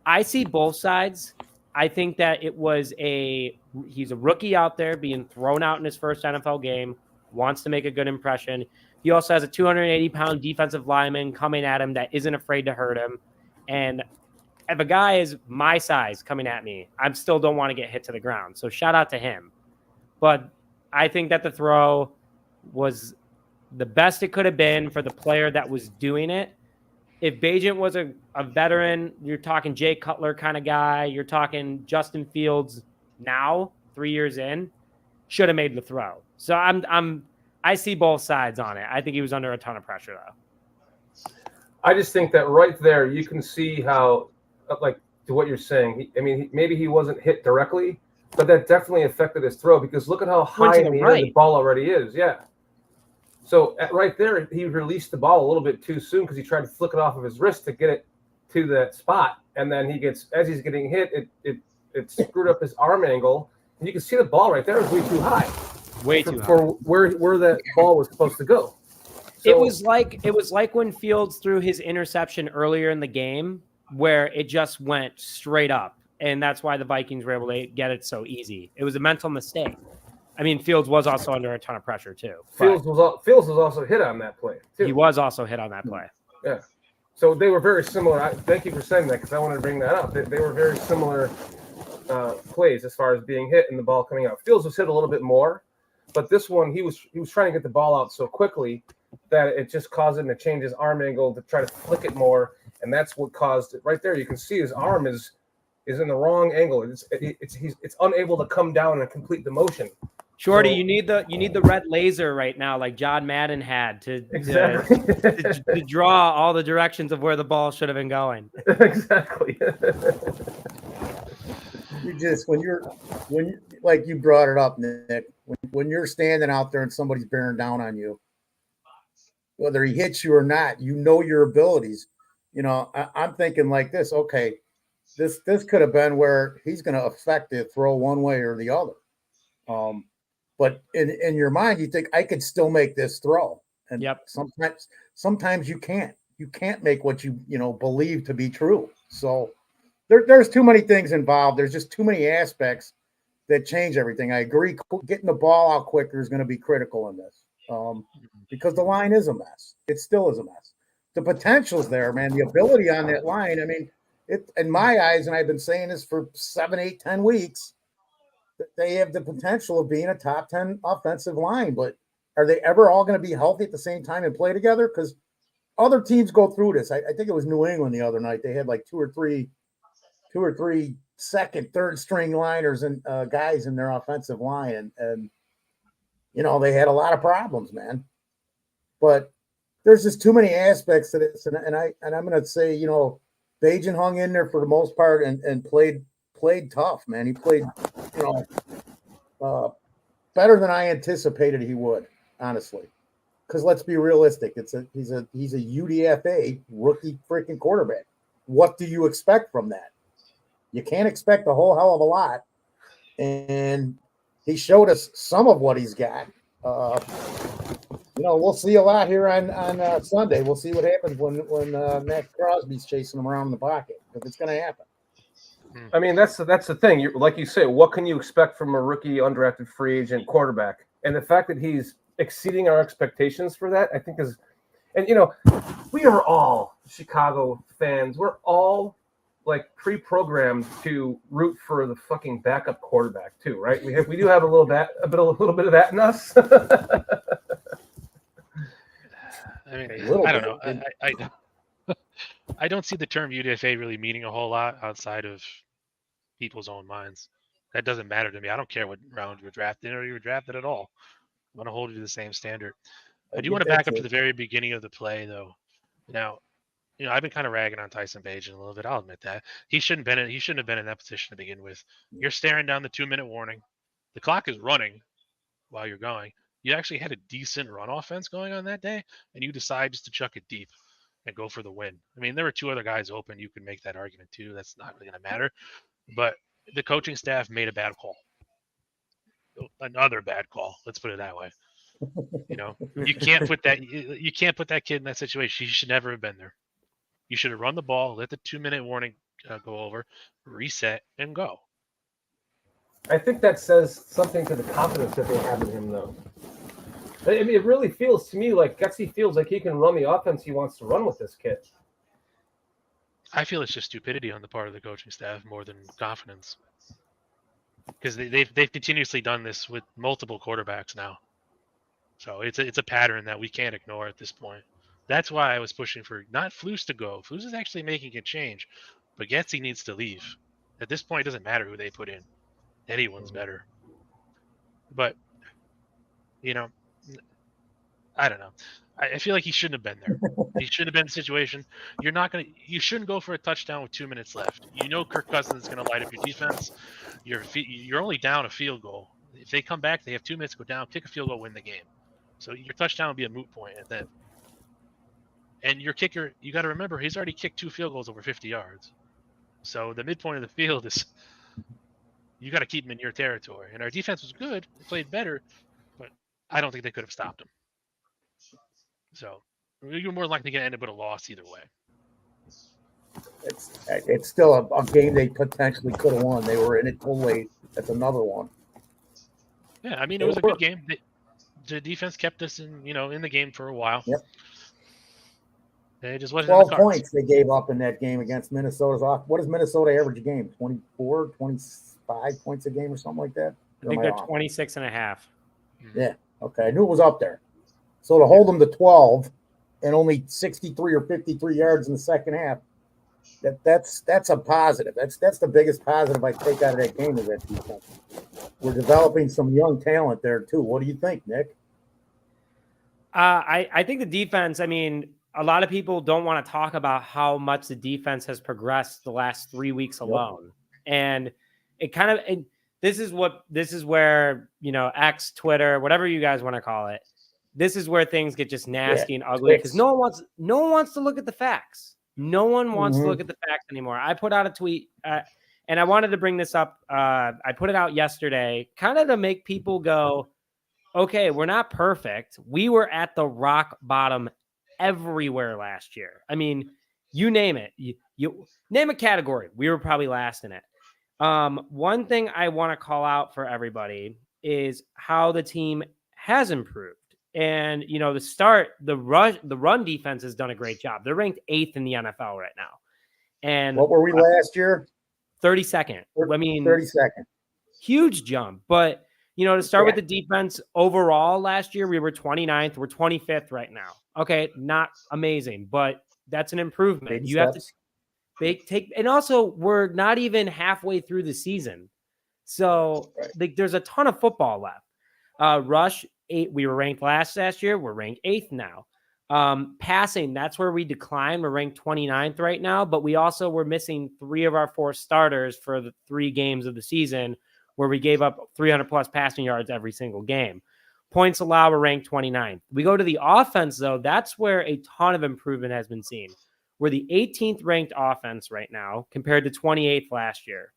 I see both sides. I think that he's a rookie out there being thrown out in his first NFL game. wants to make a good impression. He also has a 280-pound defensive lineman coming at him that isn't afraid to hurt him. And if a guy is my size coming at me, I still don't want to get hit to the ground. So shout out to him. But I think that the throw was the best it could have been for the player that was doing it. If Bagent was a veteran, you're talking Jay Cutler kind of guy, you're talking Justin Fields now, 3 years in, should have made the throw. So I see both sides on it. I think he was under a ton of pressure, though. I just think that right there, you can see how, like, to what you're saying. Maybe he wasn't hit directly, but that definitely affected his throw because look at how high in the air the ball already is. Yeah. So right there, he released the ball a little bit too soon because he tried to flick it off of his wrist to get it to that spot, and then as he's getting hit, it screwed up his arm angle, and you can see the ball right there is way too high. Way too high. For where that ball was supposed to go. So, it was like when Fields threw his interception earlier in the game where it just went straight up, and that's why the Vikings were able to get it so easy. It was a mental mistake. I mean, Fields was also under a ton of pressure too. Fields was also hit on that play too. He was also hit on that play. Yeah. So they were very similar. Thank you for saying that because I wanted to bring that up. They were very similar plays as far as being hit and the ball coming out. Fields was hit a little bit more, but this one he was trying to get the ball out so quickly that it just caused him to change his arm angle to try to flick it more, and that's what caused it. Right there, you can see his arm is in the wrong angle. It's unable to come down and complete the motion. Shorty, you need the red laser right now, like John Madden had to draw all the directions of where the ball should have been going. Exactly. when like you brought it up, Nick, when you're standing out there and somebody's bearing down on you, whether he hits you or not, you know your abilities. I'm thinking like this. Okay, this could have been where he's going to affect the throw one way or the other. But in your mind, you think I could still make this throw, and sometimes you can't. You can't make what you believe to be true. So there's too many things involved. There's just too many aspects that change everything. I agree. Getting the ball out quicker is going to be critical in this because the line is a mess. It still is a mess. The potential's there, man. The ability on that line. I mean, it in my eyes, and I've been saying this for 7, 8, 10 weeks. They have the potential of being a top 10 offensive line, but are they ever all going to be healthy at the same time and play together? Because other teams go through this. I think it was New England the other night. They had like two or three second, third string liners and guys in their offensive line, and they had a lot of problems, man. But there's just too many aspects to this, and I'm going to say, Bagent hung in there for the most part and played tough, man. He played, better than I anticipated he would, honestly. Because let's be realistic, he's a UDFA rookie freaking quarterback. What do you expect from that? You can't expect a whole hell of a lot, and he showed us some of what he's got. We'll see a lot here on Sunday. We'll see what happens when Max Crosby's chasing him around in the pocket, because it's going to happen. I mean, that's the thing. Like you say, what can you expect from a rookie, undrafted free agent quarterback? And the fact that he's exceeding our expectations for that, I think is, and we are all Chicago fans. We're all like pre-programmed to root for the fucking backup quarterback too, right? We do have a little bit of that in us. I mean, I don't know. I don't see the term UDFA really meaning a whole lot outside of people's own minds. That doesn't matter to me. I don't care what round you were drafted in or you were drafted at all. I want to hold you to the same standard. I do want to back up to the very beginning of the play, though. Now, I've been kind of ragging on Tyson Bagent a little bit. I'll admit that he shouldn't have been in that position to begin with. You're staring down the 2-minute warning. The clock is running while you're going. You actually had a decent run offense going on that day, and you decide just to chuck it deep and go for the win. I mean, there were 2 other guys open. You could make that argument too. That's not really going to matter. But the coaching staff made a bad call. Another bad call. Let's put it that way. You can't put that kid in that situation. He should never have been there. You should have run the ball, let the 2-minute warning go over, reset, and go. I think that says something to the confidence that they have in him, though. I mean, it really feels to me like Getsy feels like he can run the offense he wants to run with this kid. I feel it's just stupidity on the part of the coaching staff more than confidence, because they've continuously done this with multiple quarterbacks now. So it's a pattern that we can't ignore at this point. That's why I was pushing for not Flus to go. Flus is actually making a change, but Getsy needs to leave. At this point, it doesn't matter who they put in. Anyone's better. But, I don't know. I feel like he shouldn't have been there. He shouldn't have been in the situation. You shouldn't go for a touchdown with 2 minutes left. Kirk Cousins is going to light up your defense. You're only down a field goal. If they come back, they have 2 minutes to go down, kick a field goal, win the game. So your touchdown will be a moot point at that. And your kicker, you got to remember, he's already kicked 2 field goals over 50 yards. So the midpoint of the field is, you got to keep him in your territory. And our defense was good. They played better, but I don't think they could have stopped him. So you're more likely to end up with a loss either way. It's still a game they potentially could have won. They were in it too late. That's another one. Yeah, I mean, it was a good game. The defense kept us in the game for a while. Yep. It just wasn't 12 in the cards. points they gave up in that game against Minnesota's off. What does Minnesota average a game? 24, 25 points a game or something like that? I think they're 26 and a half. Yeah. Okay. I knew it was up there. So to hold them to 12 and only 63 or 53 yards in the second half, that's a positive. That's the biggest positive I take out of that game is that defense. We're developing some young talent there too. What do you think, Nick? I think the defense, I mean, a lot of people don't want to talk about how much the defense has progressed the last 3 weeks alone. And this is where, X, Twitter, whatever you guys want to call it, this is where things get just nasty and ugly because no one wants to look at the facts. No one wants to look at the facts anymore. I put out a tweet and I wanted to bring this up. I put it out yesterday kind of to make people go, okay, we're not perfect. We were at the rock bottom everywhere last year. I mean, you name it. You name a category. We were probably last in it. One thing I want to call out for everybody is how the team has improved. And, the run defense has done a great job. They're ranked 8th in the NFL right now. And what were we last year? 32nd. I mean, 32nd. Huge jump. But, to start with the defense overall last year, we were 29th. We're 25th right now. Okay, not amazing, but that's an improvement. Baby you steps. have to take, and also we're not even halfway through the season. So there's a ton of football left. Rush, 8. We were ranked last year. We're ranked 8th now. Passing, that's where we declined. We're ranked 29th right now, but we also were missing 3 of our 4 starters for the 3 games of the season where we gave up 300 plus passing yards every single game. Points allowed, we're ranked 29th. We go to the offense, though. That's where a ton of improvement has been seen. We're the 18th ranked offense right now compared to 28th last year.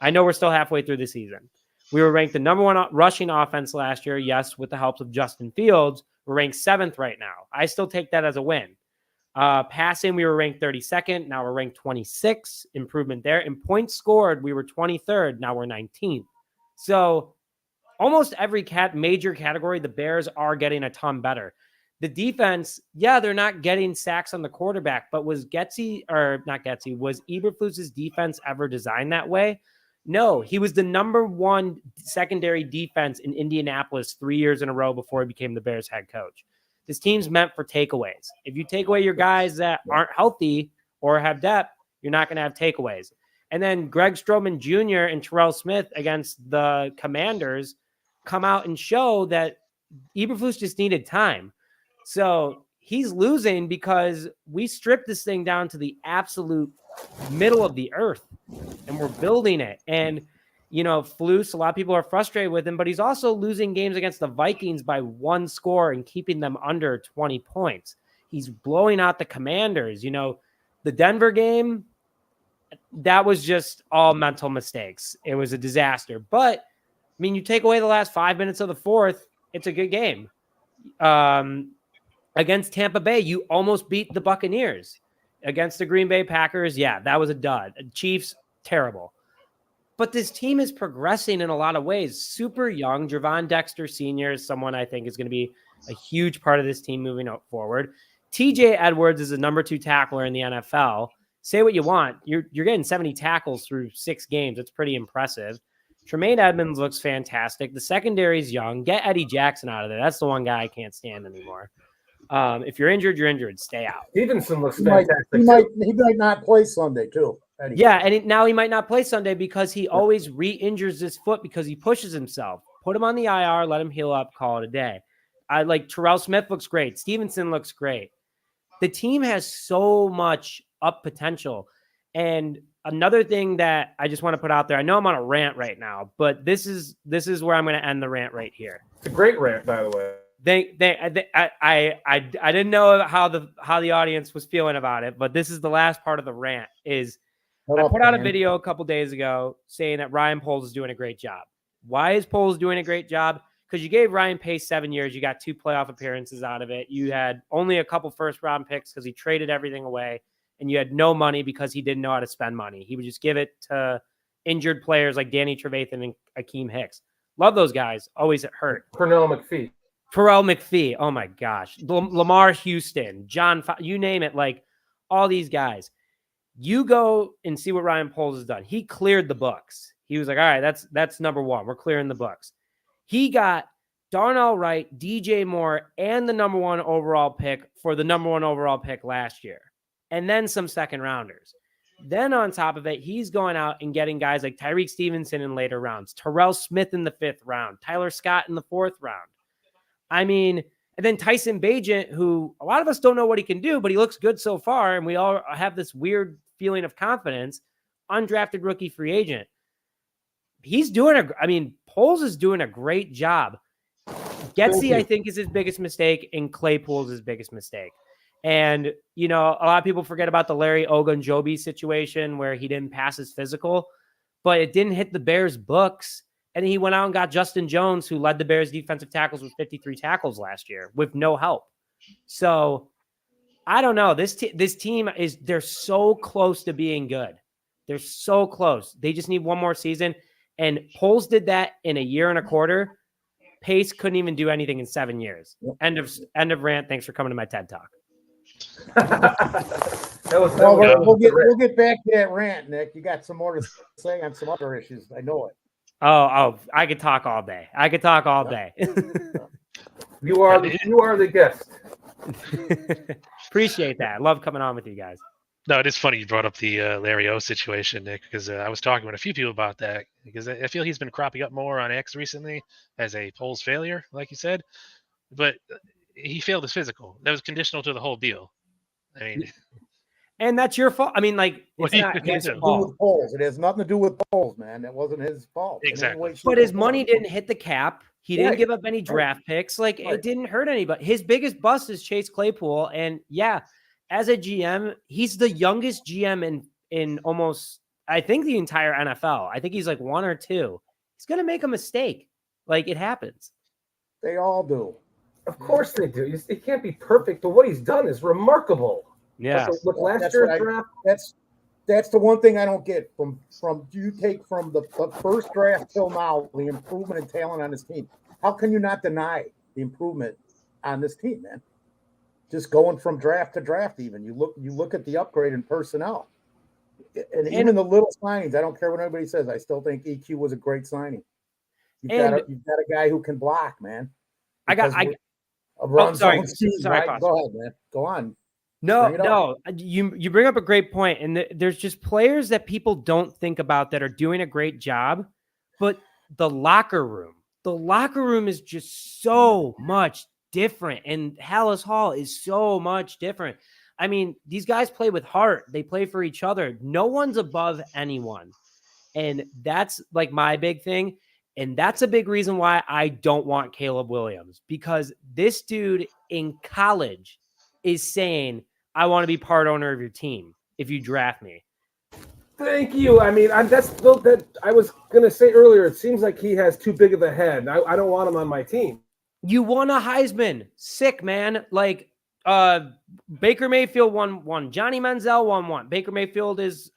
I know we're still halfway through the season. We were ranked the number 1 rushing offense last year. Yes, with the help of Justin Fields. We're ranked 7th right now. I still take that as a win. Passing, we were ranked 32nd. Now we're ranked 26th. Improvement there. In points scored, we were 23rd. Now we're 19th. So almost every major category, the Bears are getting a ton better. The defense, they're not getting sacks on the quarterback, but was Eberflus's defense ever designed that way? No, he was the number 1 secondary defense in Indianapolis 3 years in a row before he became the Bears head coach. This team's meant for takeaways. If you take away your guys that aren't healthy or have depth, you're not going to have takeaways. And then Greg Stroman Jr. and Terrell Smith against the Commanders come out and show that Eberflus just needed time. So he's losing because we stripped this thing down to the absolute middle of the earth and we're building it. And, Flus, a lot of people are frustrated with him, but he's also losing games against the Vikings by 1 score and keeping them under 20 points. He's blowing out the Commanders. The Denver game, that was just all mental mistakes. It was a disaster. But, you take away the last 5 minutes of the fourth, it's a good game. Against Tampa Bay, you almost beat the Buccaneers. Against the Green Bay Packers, that was a dud. Chiefs, terrible. But this team is progressing in a lot of ways. Super young. Javon Dexter Sr. is someone I think is going to be a huge part of this team moving forward. TJ Edwards is a number 2 tackler in the NFL. Say what you want. You're getting 70 tackles through 6 games. It's pretty impressive. Tremaine Edmonds looks fantastic. The secondary's young. Get Eddie Jackson out of there. That's the one guy I can't stand anymore. If you're injured, you're injured. Stay out. Stevenson looks He fantastic. might not play Sunday too. Eddie. Yeah, and now he might not play Sunday because he always re-injures his foot because he pushes himself. Put him on the IR, let him heal up, call it a day. I like Terrell Smith looks great. Stevenson looks great. The team has so much up potential. And another thing that I just want to put out there, I know I'm on a rant right now, but this is where I'm going to end the rant right here. It's a great rant, by the way. I didn't know how the audience was feeling about it, but this is the last part of the rant. Is I put out a video a couple days ago saying that Ryan Poles is doing a great job. Why is Poles doing a great job? Because you gave Ryan Pace 7 years. You got 2 playoff appearances out of it. You had only a couple first-round picks because he traded everything away, and you had no money because he didn't know how to spend money. He would just give it to injured players like Danny Trevathan and Akeem Hicks. Love those guys. Always hurt. Pernell McPhee. Pharrell McPhee. Oh, my gosh. Lamar Houston. You name it. Like, all these guys. You go and see what Ryan Poles has done. He cleared the books. He was like, all right, that's number 1. We're clearing the books. He got Darnell Wright, DJ Moore, and the number 1 overall pick for the number 1 overall pick last year. And then some second rounders. Then on top of it, he's going out and getting guys like Tyreek Stevenson in later rounds, Terrell Smith in the 5th round, Tyler Scott in the 4th round. I mean, and then Tyson Bagent, who a lot of us don't know what he can do, but he looks good so far. And we all have this weird feeling of confidence. Undrafted rookie free agent. Poles is doing a great job. Getsy, I think, is his biggest mistake, and Claypool's his biggest mistake. And, a lot of people forget about the Larry Ogunjobi situation where he didn't pass his physical, but it didn't hit the Bears' books. And he went out and got Justin Jones, who led the Bears defensive tackles with 53 tackles last year with no help. So I don't know. This team they're so close to being good. They're so close. They just need one more season. And Poles did that in a year and a quarter. Pace couldn't even do anything in 7 years. End of rant. Thanks for coming to my TED Talk. We'll get back to that rant, Nick. You got some more to say on some other issues. I know it. Oh, I could talk all day. You are the guest. Appreciate that. I love coming on with you guys. No, it is funny you brought up the Larry O situation, Nick, because I was talking with a few people about that, because I feel he's been cropping up more on X recently as a Poles failure, like you said. But he failed his physical. That was conditional to the whole deal. I mean, and that's your fault. I mean, like, it's not his fault. It has nothing to do with Poles, man. That wasn't his fault. Exactly. But his money didn't hit the cap. He didn't give up any draft picks. Like, it didn't hurt anybody. His biggest bust is Chase Claypool. And as a GM, he's the youngest GM in almost, I think, the entire NFL. I think he's like 1 or 2. He's going to make a mistake. Like, it happens. They all do. Of course they do. He can't be perfect, but what he's done is remarkable. Yeah. With last year's draft. That's the one thing I don't get from you take from the first draft till now, the improvement in talent on this team. How can you not deny the improvement on this team, man? Just going from draft to draft, even you look at the upgrade in personnel, and even the little signings. I don't care what anybody says. I still think EQ was a great signing. You've got a guy who can block, man. Sorry. Right? Go ahead, man. Go on. No. You bring up a great point, and there's just players that people don't think about that are doing a great job, but the locker room is just so much different, and Hallis Hall is so much different. I mean, these guys play with heart. They play for each other. No one's above anyone, and that's like my big thing. And that's a big reason why I don't want Caleb Williams, because this dude in college is saying, I want to be part owner of your team if you draft me. Thank you. I mean, that I was going to say earlier, it seems like he has too big of a head. I don't want him on my team. You won a Heisman. Sick, man. Like, Baker Mayfield won one. Johnny Manziel won one. Baker Mayfield is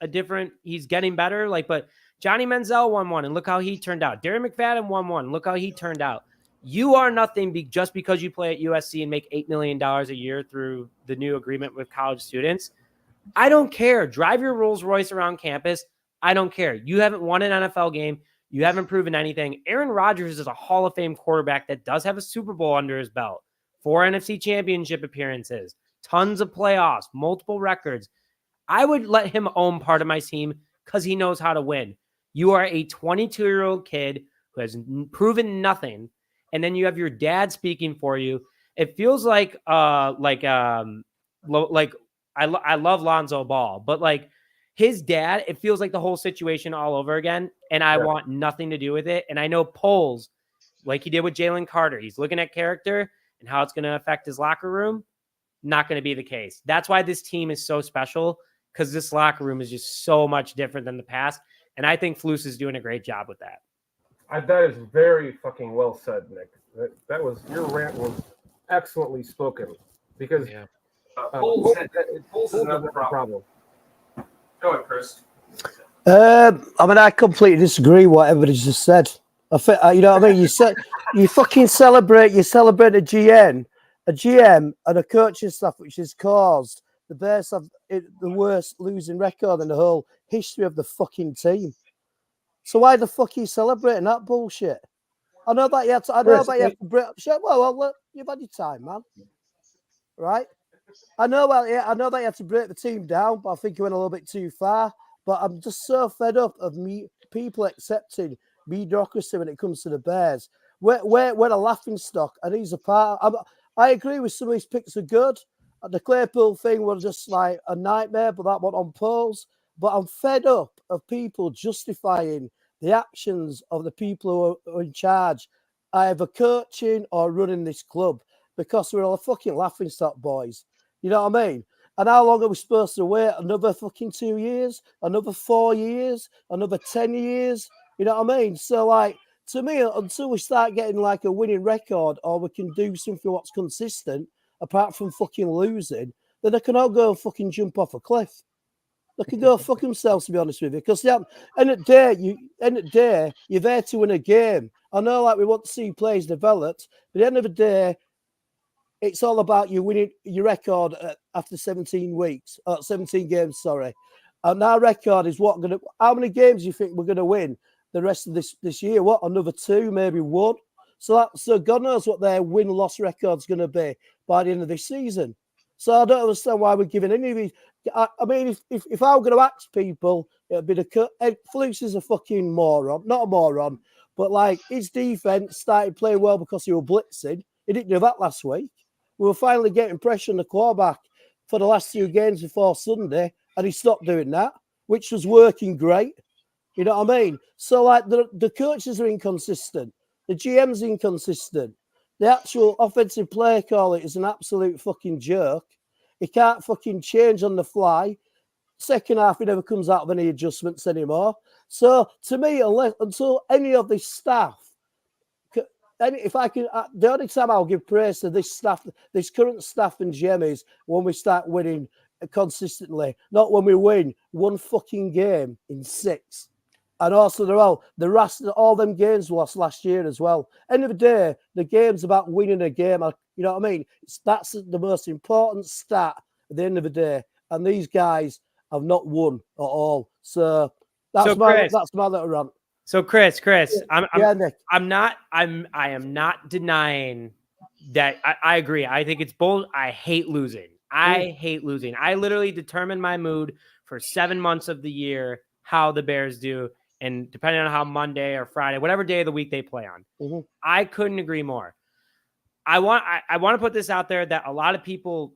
he's getting better. But Johnny Manziel won one, and look how he turned out. Darren McFadden won one. Look how he turned out. You are nothing just because you play at USC and make $8 million a year through the new agreement with college students. I don't care. Drive your Rolls Royce around campus. I don't care. You haven't won an NFL game. You haven't proven anything. Aaron Rodgers is a Hall of Fame quarterback that does have a Super Bowl under his belt, 4 NFC championship appearances, tons of playoffs, multiple records. I would let him own part of my team because he knows how to win. You are a 22-year-old kid who has proven nothing, and then you have your dad speaking for you. It feels like I love Lonzo Ball, but like his dad, it feels like the whole situation all over again, and I want nothing to do with it. And I know Poles, like he did with Jalen Carter, he's looking at character and how it's going to affect his locker room. Not going to be the case. That's why this team is so special, because this locker room is just so much different than the past. And I think Flus is doing a great job with that. That is very fucking well said, Nick. That was, your rant was excellently spoken, because Poles is another problem. Go ahead, Chris. I completely disagree with what everybody's just said. You know what I mean? You said you fucking celebrate a GM, and a coaching staff which has caused the Bears have the worst losing record in the whole history of the fucking team. So why the fuck are you celebrating that bullshit? I know that you have to break. Well, you've had your time, man. Right? I know that you have to break the team down, but I think you went a little bit too far. But I'm just so fed up of people accepting mediocrity when it comes to the Bears. We're a laughing stock, and he's a part. I agree with some of his picks are good. The Claypool thing was just like a nightmare, but that went on polls. But I'm fed up of people justifying the actions of the people who are in charge, either coaching or running this club, because we're all fucking laughing stock, boys. You know what I mean? And how long are we supposed to wait? Another fucking 2 years? Another 4 years? Another 10 years? You know what I mean? So, like, to me, until we start getting like a winning record, or we can do something what's consistent, apart from fucking losing, then they can all go fucking jump off a cliff. They can go fuck themselves, to be honest with you. Because end of the day, you're there to win a game. I know, like, we want to see players developed, but at the end of the day, it's all about you winning your record after 17 games, sorry. And our record is how many games do you think we're going to win the rest of this year? What, another 2, maybe 1? So God knows what their win-loss record's going to be by the end of this season. So I don't understand why we're giving any of these. I mean, if I were going to ask people, it would be Flus is a fucking moron. Not a moron, but like his defense started playing well because he was blitzing. He didn't do that last week. We were finally getting pressure on the quarterback for the last 2 games before Sunday, and he stopped doing that, which was working great. You know what I mean? So, like, the coaches are inconsistent. The GM's inconsistent. The actual offensive play caller is an absolute fucking joke. He can't fucking change on the fly. Second half, he never comes out of any adjustments anymore. So, to me, until any of this staff, if I can, the only time I'll give praise to this staff, this current staff and GM, is when we start winning consistently, not when we win 1 fucking game in 6. And also, all them games lost last year as well. End of the day, the game's about winning a game. You know what I mean? That's the most important stat at the end of the day. And these guys have not won at all. So that's my little rant. So Chris, Nick. I am not denying that. I agree. I think it's bold. I hate losing. I literally determine my mood for 7 months of the year, how the Bears do. And depending on how Monday or Friday, whatever day of the week they play on, I couldn't agree more. I want to put this out there that a lot of people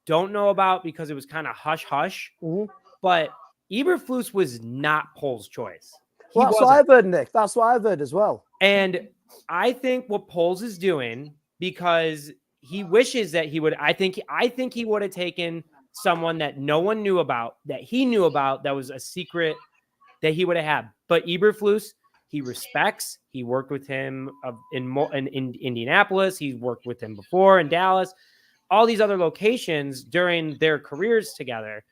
don't know about because it was kind of hush-hush. But Eberflus was not Poles' choice. That's what I've heard, Nick. That's what I've heard as well. And I think what Poles is doing, because he wishes that he would. I think he would have taken someone that no one knew about, that he knew about, that was a secret that he would have had. But Eberflus, he respects. He worked with him in Indianapolis. He's worked with him before in Dallas, all these other locations during their careers together.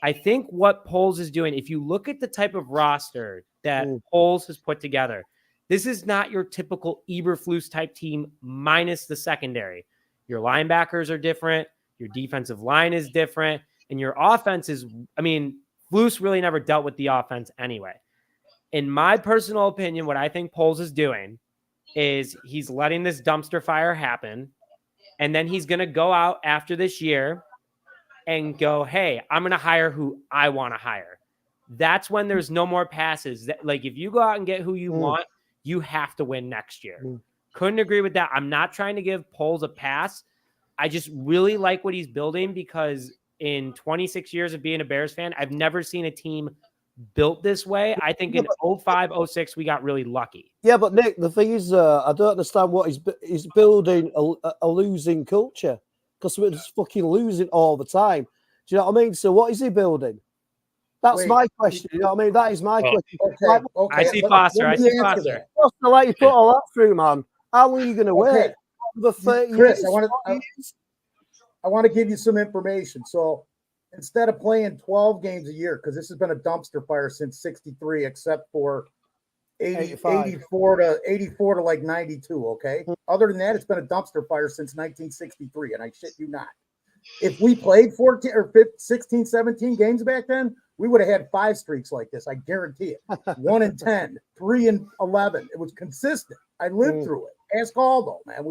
I think what Poles is doing, if you look at the type of roster that Poles has put together, This is not your typical Eberflus type team minus the secondary. Your linebackers are different. Your defensive line is different. And your offense is, Flus really never dealt with the offense anyway. In my personal opinion, what I think Poles is doing is he's letting this dumpster fire happen. And then he's going to go out after this year and go, hey, I'm going to hire who I want to hire. That's when there's no more passes. Like, if you go out and get who you want, you have to win next year. Couldn't agree with that. I'm not trying to give Poles a pass. I just really like what he's building, because in 26 years of being a Bears fan, I've never seen a team built this way. I think in 05, 06, we got really lucky. Yeah, but Nick, the thing is, I don't understand what he's building a losing culture, because we're just fucking losing all the time. Do you know what I mean? So what is he building? That's my question. You know what I mean? That is my question. Okay. I see Foster. I see Foster. Just to let you put all that through, man. How long are you going to wait? The 30 Chris, years? I want to give you some information. So instead of playing 12 games a year, because this has been a dumpster fire since 63, except for 84 to like 92, okay? Other than that, it's been a dumpster fire since 1963, and I shit you not. If we played 14 or 15, 16, 17 games back then, we would have had 5 streaks like this. I guarantee it. 1 and 10, 3 and 11. It was consistent. I lived through it. Ask Aldo, man.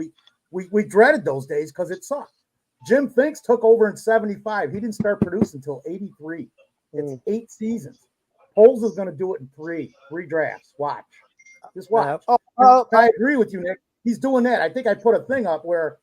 We dreaded those days because it sucked. Jim Finks took over in 75. He didn't start producing until 83. It's 8 seasons. Poles is going to do it in 3 drafts. Watch. Just watch. I agree with you, Nick. He's doing that. I think I put a thing up where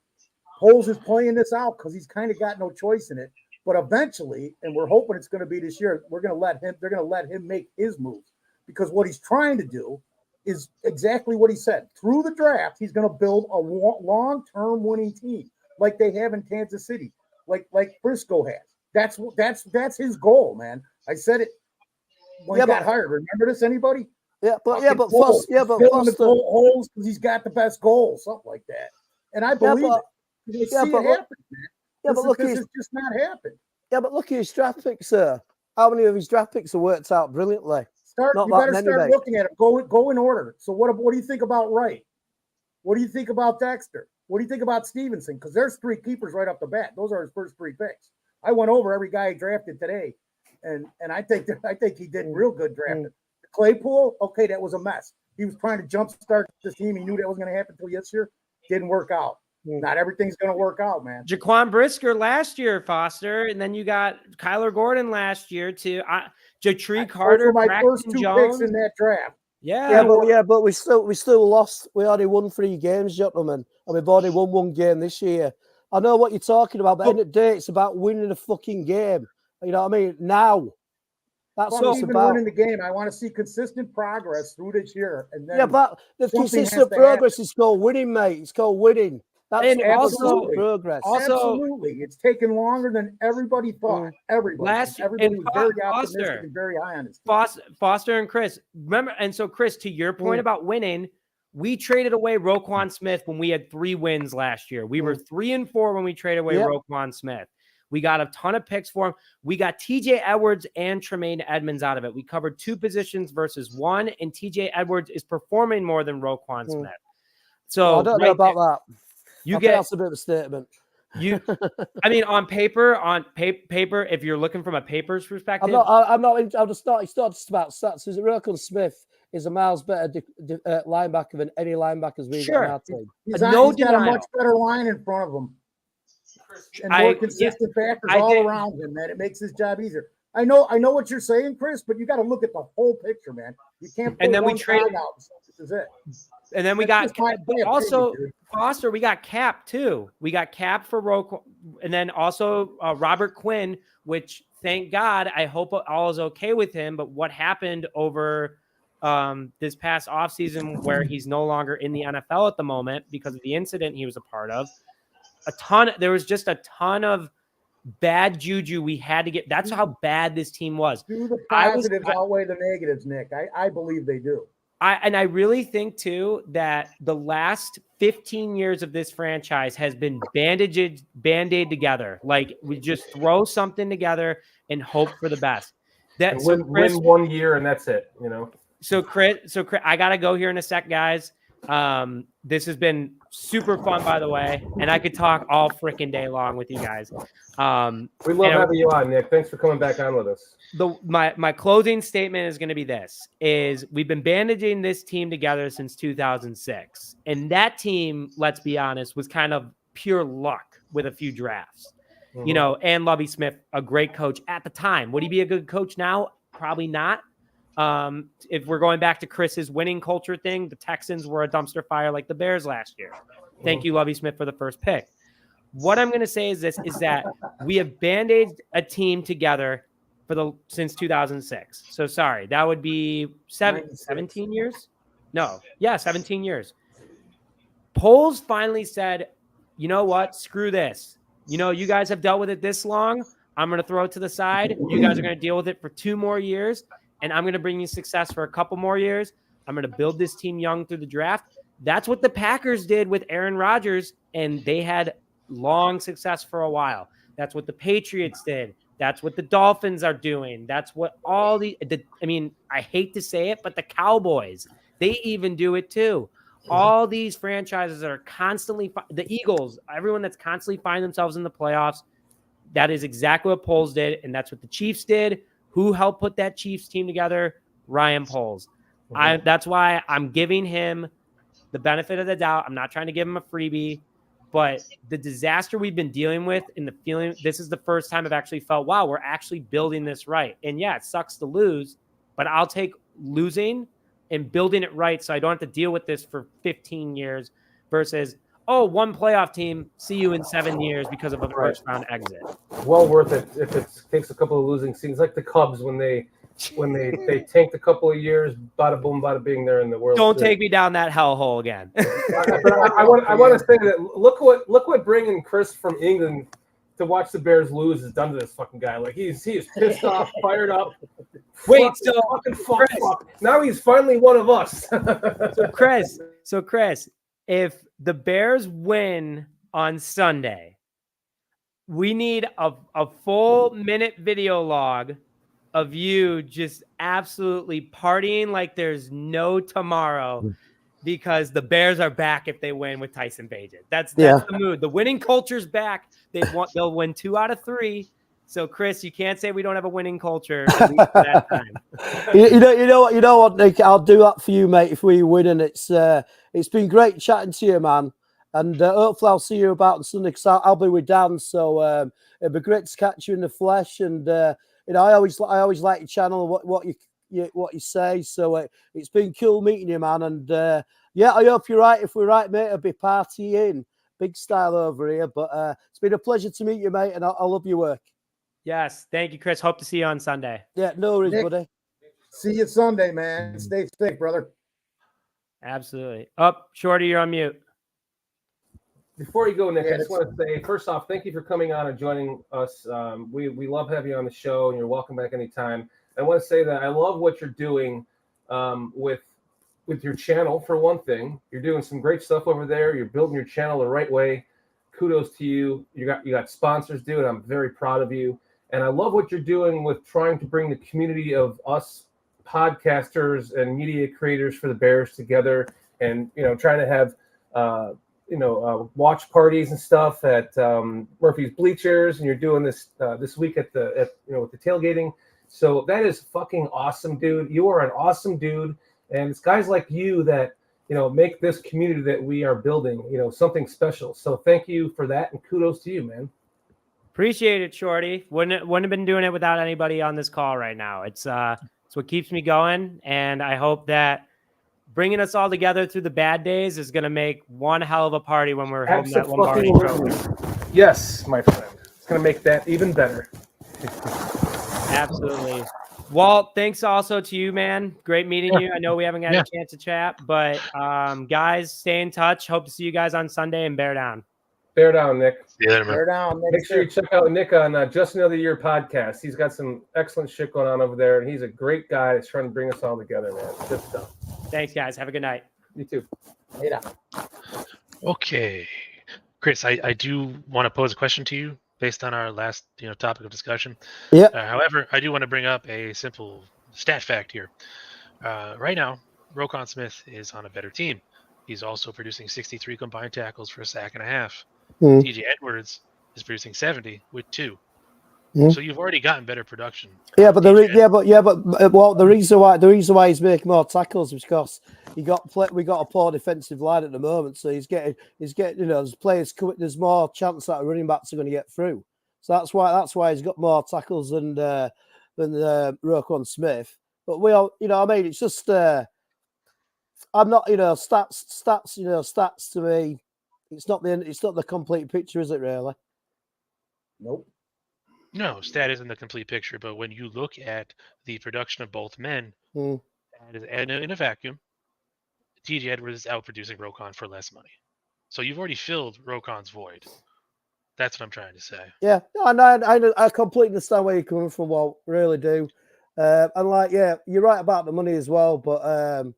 Poles is playing this out because he's kind of got no choice in it. But eventually, and we're hoping it's going to be this year, they're going to let him make his moves, because what he's trying to do is exactly what he said. Through the draft, he's going to build a long-term winning team like they have in Kansas City, like Briscoe has. That's his goal, man. I said it when he got hired. Remember this, anybody? But filling the holes because he's got the best goal, something like that. And I believe it. It happen, man. This has just not happened. Yeah, but look at his draft picks, sir. How many of his draft picks have worked out brilliantly? You better start looking at it. Go in order. So what do you think about Wright? What do you think about Dexter? What do you think about Stevenson? Because there's 3 keepers right off the bat. Those are his first 3 picks. I went over every guy he drafted today, and I think he did real good drafting. Claypool, okay, that was a mess. He was trying to jumpstart this team. He knew that was going to happen until yesterday. Didn't work out. Not everything's going to work out, man. Jaquan Brisker last year, Foster, and then you got Kyler Gordon last year too. Jatry Carter, my Braxton first 2 Jones. picks in that draft. But we still lost. We already won 3 games, gentlemen, and we've already won 1 game this year. I know what you're talking about, but at the end of the day, it's about winning a fucking game. You know what I mean? Now. That's what it's about. Winning the game. I want to see consistent progress through this year. And then but the consistent progress is called winning, mate. It's called winning. That's also progress. Absolutely. It's taken longer than everybody thought. Everybody was very optimistic and very high on this. Foster and Chris, remember, and so Chris, to your point about winning, we traded away Roquan Smith when we had 3 wins last year. We were 3-4 when we traded away Roquan Smith. We got a ton of picks for him. We got TJ Edwards and Tremaine Edmonds out of it. We covered 2 positions versus 1, and TJ Edwards is performing more than Roquan Smith. So I don't know about that. That's a bit of a statement. On paper, if you're looking from a paper's perspective, it's not just about stats. Is it Roquan Smith is a miles better linebacker than any linebackers we've got in our team. He's got a much better line in front of him. And more consistent backers all around him, man. It makes his job easier. I know what you're saying, Chris, but you got to look at the whole picture, man. You can't. And then we traded out. This is it. And then we got also Foster. We got Cap too. We got Cap for Roquan, and then also Robert Quinn. Which, thank God, I hope all is okay with him. But what happened over this past offseason, where he's no longer in the NFL at the moment because of the incident he was a part of? There was just a ton of bad juju we had to get. That's how bad this team was. Do the positives outweigh the negatives, Nick? I believe they do. I really think too that the last 15 years of this franchise has been band-aid together. Like, we just throw something together and hope for the best. Win 1 year and that's it. So Chris, I gotta go here in a sec, guys. This has been super fun, by the way, and I could talk all freaking day long with you guys. We love having you on, Nick. Thanks for coming back on with us. My closing statement is going to be this: is we've been bandaging this team together since 2006, and that team, let's be honest, was kind of pure luck with a few drafts. You know, and Lovie Smith, a great coach at the time. Would he be a good coach now? Probably not. If we're going back to Chris's winning culture thing, the Texans were a dumpster fire like the Bears last year. Thank you, Lovie Smith, for the first pick. What I'm going to say is this, is that we have band-aided a team together since 2006. So sorry, that would be 17 years? No. Yeah, 17 years. Poles finally said, you know what? Screw this. You know, you guys have dealt with it this long. I'm going to throw it to the side. You guys are going to deal with it for 2 more years, and I'm going to bring you success for a couple more years. I'm going to build this team young through the draft. That's what the Packers did with Aaron Rodgers, and they had long success for a while. That's what the Patriots did. That's what the Dolphins are doing. That's what all I mean, I hate to say it, but the Cowboys, they even do it too. All these franchises that are constantly, the Eagles, everyone that's constantly finding themselves in the playoffs, that is exactly what Poles did, and that's what the Chiefs did. Who helped put that Chiefs team together? Ryan Poles. That's why I'm giving him the benefit of the doubt. I'm not trying to give him a freebie, but the disaster we've been dealing with and the feeling, this is the first time I've actually felt, wow, we're actually building this right. And yeah, it sucks to lose, but I'll take losing and building it right so I don't have to deal with this for 15 years versus, oh, one playoff team, see you in 7 years because of a first round exit. Well worth it if it takes a couple of losing seasons, like the Cubs when they tanked a couple of years, bada boom, bada bing, they're in the World Don't Series. take me down that hellhole again. I want to say that look what bringing Chris from England to watch the Bears lose has done to this fucking guy. Like he is pissed off, fired up. Wait, fuck. Now he's finally one of us. So Chris, if the Bears win on Sunday, we need a full minute video log of you just absolutely partying like there's no tomorrow because the Bears are back if they win with Tyson Bagent. That's the mood. The winning culture's back. They'll win 2 out of 3. So Chris, you can't say we don't have a winning culture at least for that time. You know what, Nick? I'll do that for you, mate. If we win, and it's been great chatting to you, man. And hopefully I'll see you about on Sunday because I'll be with Dan. So it'll be great to catch you in the flesh. And you know, I always like your channel and what you say. So it's been cool meeting you, man. And yeah, I hope you're right. If we're right, mate, it'll be partying big style over here. But it's been a pleasure to meet you, mate. And I love your work. Yes, thank you, Chris. Hope to see you on Sunday. Yeah, no worries, Nick, buddy. See you Sunday, man. Stay safe, brother. Absolutely. Shorty, you're on mute. Before you go, Nick, I just want to say, first off, thank you for coming on and joining us. We love having you on the show, and you're welcome back anytime. I want to say that I love what you're doing with your channel. For one thing, you're doing some great stuff over there. You're building your channel the right way. Kudos to you. You got sponsors, dude. I'm very proud of you. And I love what you're doing with trying to bring the community of us podcasters and media creators for the Bears together, and trying to have watch parties and stuff at Murphy's Bleachers, and you're doing this this week with the tailgating. So that is fucking awesome, dude. You are an awesome dude, and it's guys like you that make this community that we are building something special. So thank you for that, and kudos to you, man. Appreciate it, Shorty. Wouldn't have been doing it without anybody on this call right now. It's what keeps me going, and I hope that bringing us all together through the bad days is going to make one hell of a party when we're holding that Lombardi trophy. Yes, my friend. It's going to make that even better. Absolutely. Walt, thanks also to you, man. Great meeting you. I know we haven't got a chance to chat, but guys, stay in touch. Hope to see you guys on Sunday, and bear down. Bear down, Nick. Yeah, Bear down. Make sure you check out Nick on Just Another Year podcast. He's got some excellent shit going on over there, and he's a great guy that's trying to bring us all together, man. Good stuff. Thanks, guys. Have a good night. You too. Later. Okay, Chris, I do want to pose a question to you based on our last topic of discussion. Yeah. However, I do want to bring up a simple stat fact here. Right now, Roquan Smith is on a better team. He's also producing 63 combined tackles for a sack and a half. Mm. TJ Edwards is producing 70 with 2. Mm. So you've already gotten better production. Yeah, but the reason why he's making more tackles is because we got a poor defensive line at the moment, so he's getting there's players coming, there's more chance that running backs are going to get through. So that's why he's got more tackles than Roquan Smith. But we all, I mean, it's just I'm not, stats to me, it's not the complete picture, is it really? Nope. No, stat isn't the complete picture, but when you look at the production of both men in a vacuum, TJ Edwards is outproducing Roquan for less money. So you've already filled Roquan's void. That's what I'm trying to say. Yeah, I completely understand where you're coming from, Walt. Really do. And you're right about the money as well, but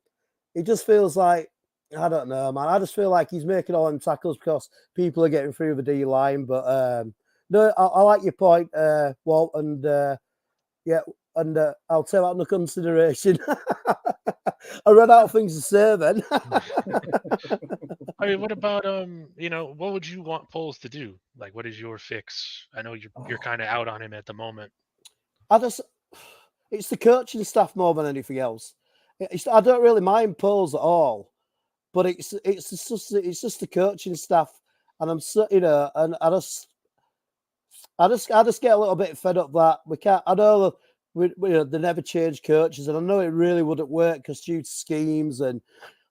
it just feels like, I don't know, man. I just feel like he's making all them tackles because people are getting through the D line. But no, I like your point, Walt, and I'll take that under consideration. I ran out of things to say then. I mean, what about what would you want Poles to do? Like, what is your fix? I know you're kind of out on him at the moment. It's the coaching staff more than anything else. I don't really mind Poles at all, but it's just the coaching staff, and and I just get a little bit fed up that we can't. I know they never change coaches, and I know it really wouldn't work because due to schemes and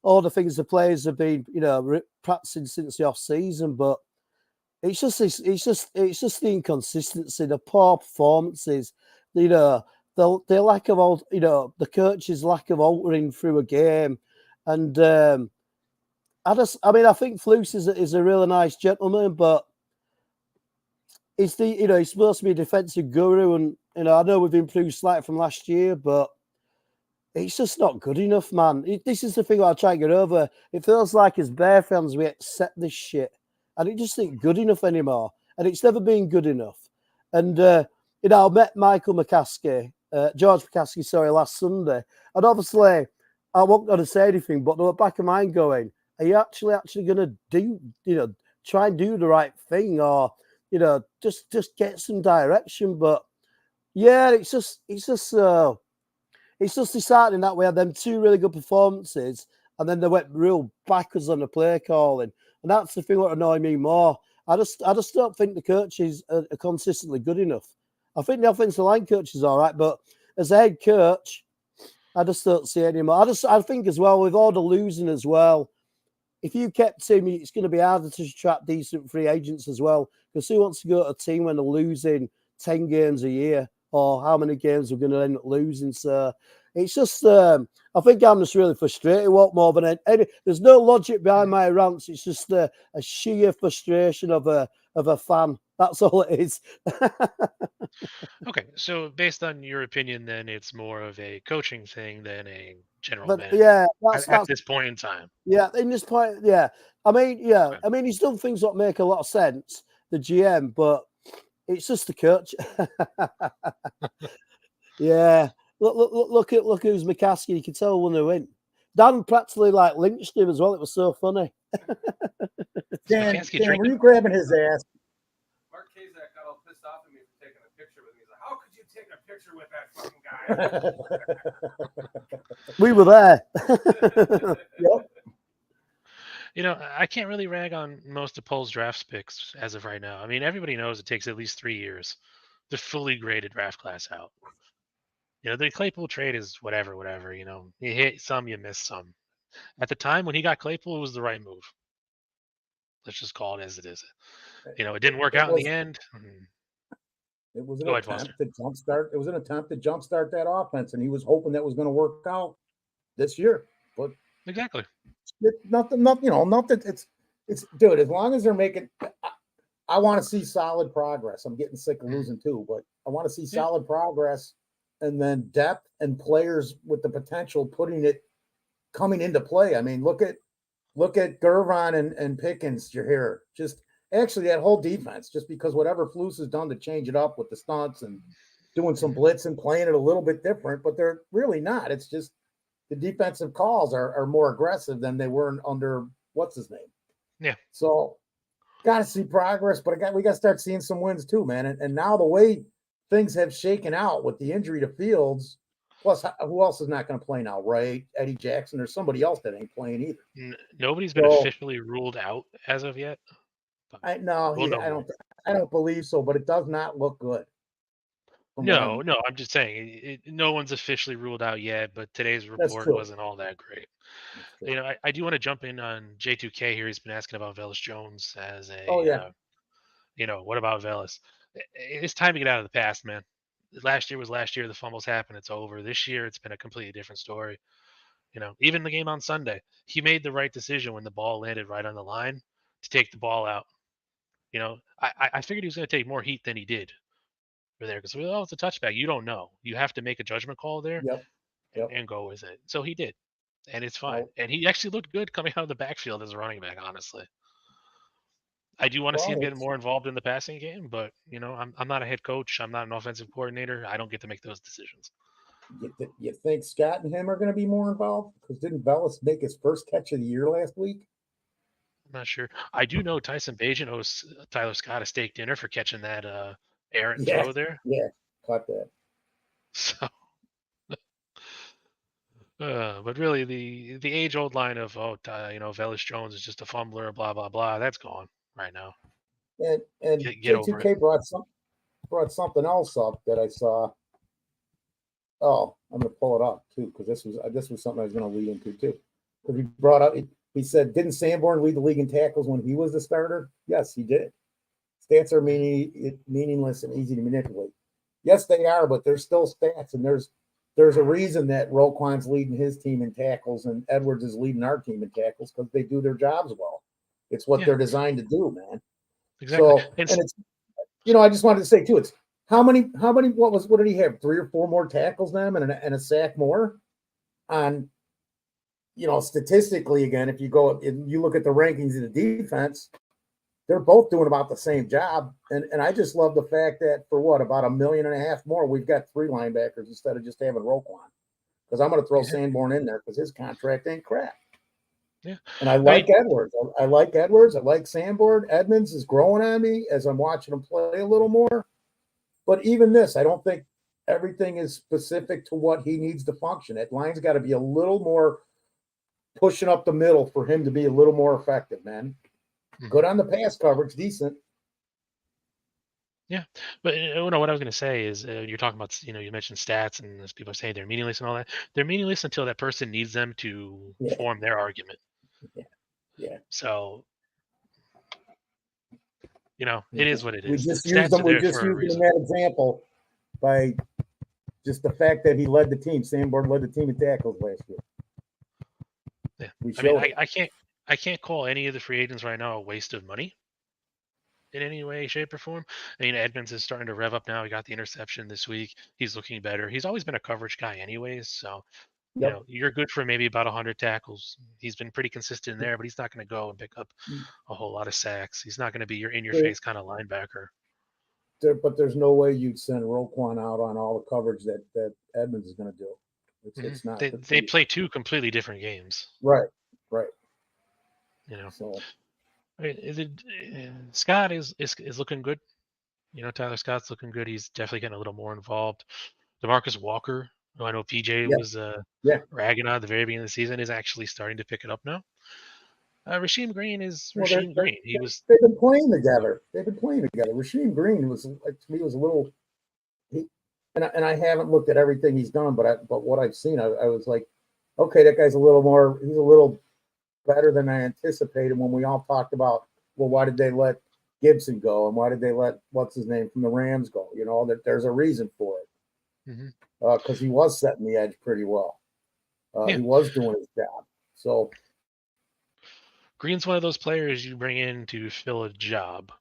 all the things the players have been practicing since the off season, but it's just the inconsistency, the poor performances, the lack of the coach's lack of altering through a game, and I think Flus is a really nice gentleman, but he's supposed to be a defensive guru, and I know we've improved slightly from last year, but it's just not good enough, man. This is the thing I try to get over. It feels like as Bear fans we accept this shit, and it just ain't good enough anymore, and it's never been good enough. And I met George McCaskey, last Sunday, and obviously I wasn't going to say anything, but in the back of my mind going, are you actually going to do, try and do the right thing, or just get some direction? But yeah, it's just disheartening that we had them two really good performances, and then they went real backwards on the play calling, and that's the thing that annoyed me more. I just don't think the coaches are consistently good enough. I think the offensive line coach is all right, but as a head coach, I just don't see any more. I think as well, with all the losing as well, if you kept him, it's going to be harder to attract decent free agents as well, because who wants to go to a team when they're losing 10 games a year, or how many games we're going to end up losing? So it's just, I think I'm just really frustrated. What more than any, there's no logic behind my rants. It's just a sheer frustration of a fan. That's all it is. Okay, so based on your opinion, then it's more of a coaching thing than a general manager. Yeah, at this point in time. Yeah, in this point, yeah. I mean, he's done things that make a lot of sense, the GM, but it's just the coach. Yeah. Look who's McCaskey. You can tell when they win. Dan practically lynched him as well. It was so funny. Dan, were you grabbing his ass? Mark Kazak got all pissed off at me for taking a picture with me. He's like, how could you take a picture with that fucking guy? We were there. Yep. I can't really rag on most of Pole's draft picks as of right now. I mean, everybody knows it takes at least 3 years to fully grade a draft class out. The Claypool trade is whatever. You hit some, you miss some. At the time when he got Claypool, it was the right move. Let's just call it as it is. It didn't work out in the end. It was an attempt to jumpstart. It was an attempt to jumpstart that offense, and he was hoping that was going to work out this year. But exactly, nothing. It's dude. As long as they're making, I want to see solid progress. I'm getting sick of losing too, but I want to see solid progress, and then depth and players with the potential coming into play. I mean, look at Gervon and Pickens. You're here. Just actually that whole defense, just because whatever Flus has done to change it up with the stunts and doing some blitz and playing it a little bit different, but they're really not. It's just the defensive calls are more aggressive than they were under what's his name. Yeah. So got to see progress, but we got to start seeing some wins too, man. And now the way things have shaken out with the injury to Fields, plus who else is not going to play now, right? Eddie Jackson. There's somebody else that ain't playing either. Nobody's been officially ruled out as of yet. I don't believe so, but it does not look good. No, I'm just saying no one's officially ruled out yet, but today's report wasn't all that great. You know, I do want to jump in on J2K here. He's been asking about Velus Jones as a, you know, what about Velus? It's time to get out of the past, man. Last year was last year. The fumbles happened. It's over. This year, it's been a completely different story. You know, even the game on Sunday, he made the right decision when the ball landed right on the line to take the ball out. You know, I figured he was going to take more heat than he did for there because, well, it's a touchback. You don't know. You have to make a judgment call there and go with it. So he did, and it's fine. And he actually looked good coming out of the backfield as a running back, honestly. I do want to see him get more involved in the passing game, but, you know, I'm not a head coach. I'm not an offensive coordinator. I don't get to make those decisions. You think Scott and him are going to be more involved? Because didn't Velus make his first catch of the year last week? I'm not sure. I do know Tyson Bagent owes Tyler Scott a steak dinner for catching that errant throw there. Yeah, caught that. So, but really, the age-old line of you know, Velus Jones is just a fumbler, blah blah blah. That's gone right now. And get over J2K brought something else up that I saw. Oh, I'm gonna pull it up too because this was something I was gonna lead into too. Because he brought up, he said, didn't Sanborn lead the league in tackles when he was the starter? Yes, he did. Stats are meaningless and easy to manipulate. Yes, they are, but they're still stats, and there's a reason that Roquan's leading his team in tackles and Edwards is leading our team in tackles because they do their jobs well. It's what they're designed to do, man. Exactly. So, and it's, you know, I just wanted to say too, it's how many, what did he have? 3 or 4 more tackles than him and a sack more on, you know, statistically, again, if you look at the rankings of the defense, they're both doing about the same job. And I just love the fact that for about $1.5 million more, we've got 3 linebackers instead of just having Roquan. Because I'm going to throw Sanborn in there because his contract ain't crap. Yeah. And I like Edwards. I like Edwards. I like Sanborn. Edmonds is growing on me as I'm watching him play a little more. But even this, I don't think everything is specific to what he needs to function. That line's got to be a little more pushing up the middle for him to be a little more effective, man. Good on the pass coverage, decent. Yeah, but what I was going to say is you're talking about, you know, you mentioned stats and as people are saying they're meaningless and all that. They're meaningless until that person needs them to form their argument. Yeah. So, you know, it is what it is. We just used them in that example by just the fact that he led the team. Sanborn led the team in tackles last year. Yeah, I can't call any of the free agents right now a waste of money in any way, shape, or form. I mean, Edmonds is starting to rev up now. He got the interception this week. He's looking better. He's always been a coverage guy anyways. So, you know, you're good for maybe about 100 tackles. He's been pretty consistent there, but he's not going to go and pick up a whole lot of sacks. He's not going to be your in-your-face kind of linebacker. But there's no way you'd send Roquan out on all the coverage that Edmonds is going to do. It's not. They play 2 completely different games. Right. You know, so Scott is looking good. You know, Tyler Scott's looking good. He's definitely getting a little more involved. DeMarcus Walker, who I know PJ was ragging on at the very beginning of the season, is actually starting to pick it up now. Rasheem Green is Rasheem Green. They've been playing together. Rasheem Green was, to me, was a little. And I haven't looked at everything he's done, but what I've seen, I was like, okay, that guy's a little more. He's a little better than I anticipated when we all talked about, well, why did they let Gibson go and why did they let what's his name from the Rams go? You know, that there's a reason for it because he was setting the edge pretty well. He was doing his job. So Green's one of those players you bring in to fill a job.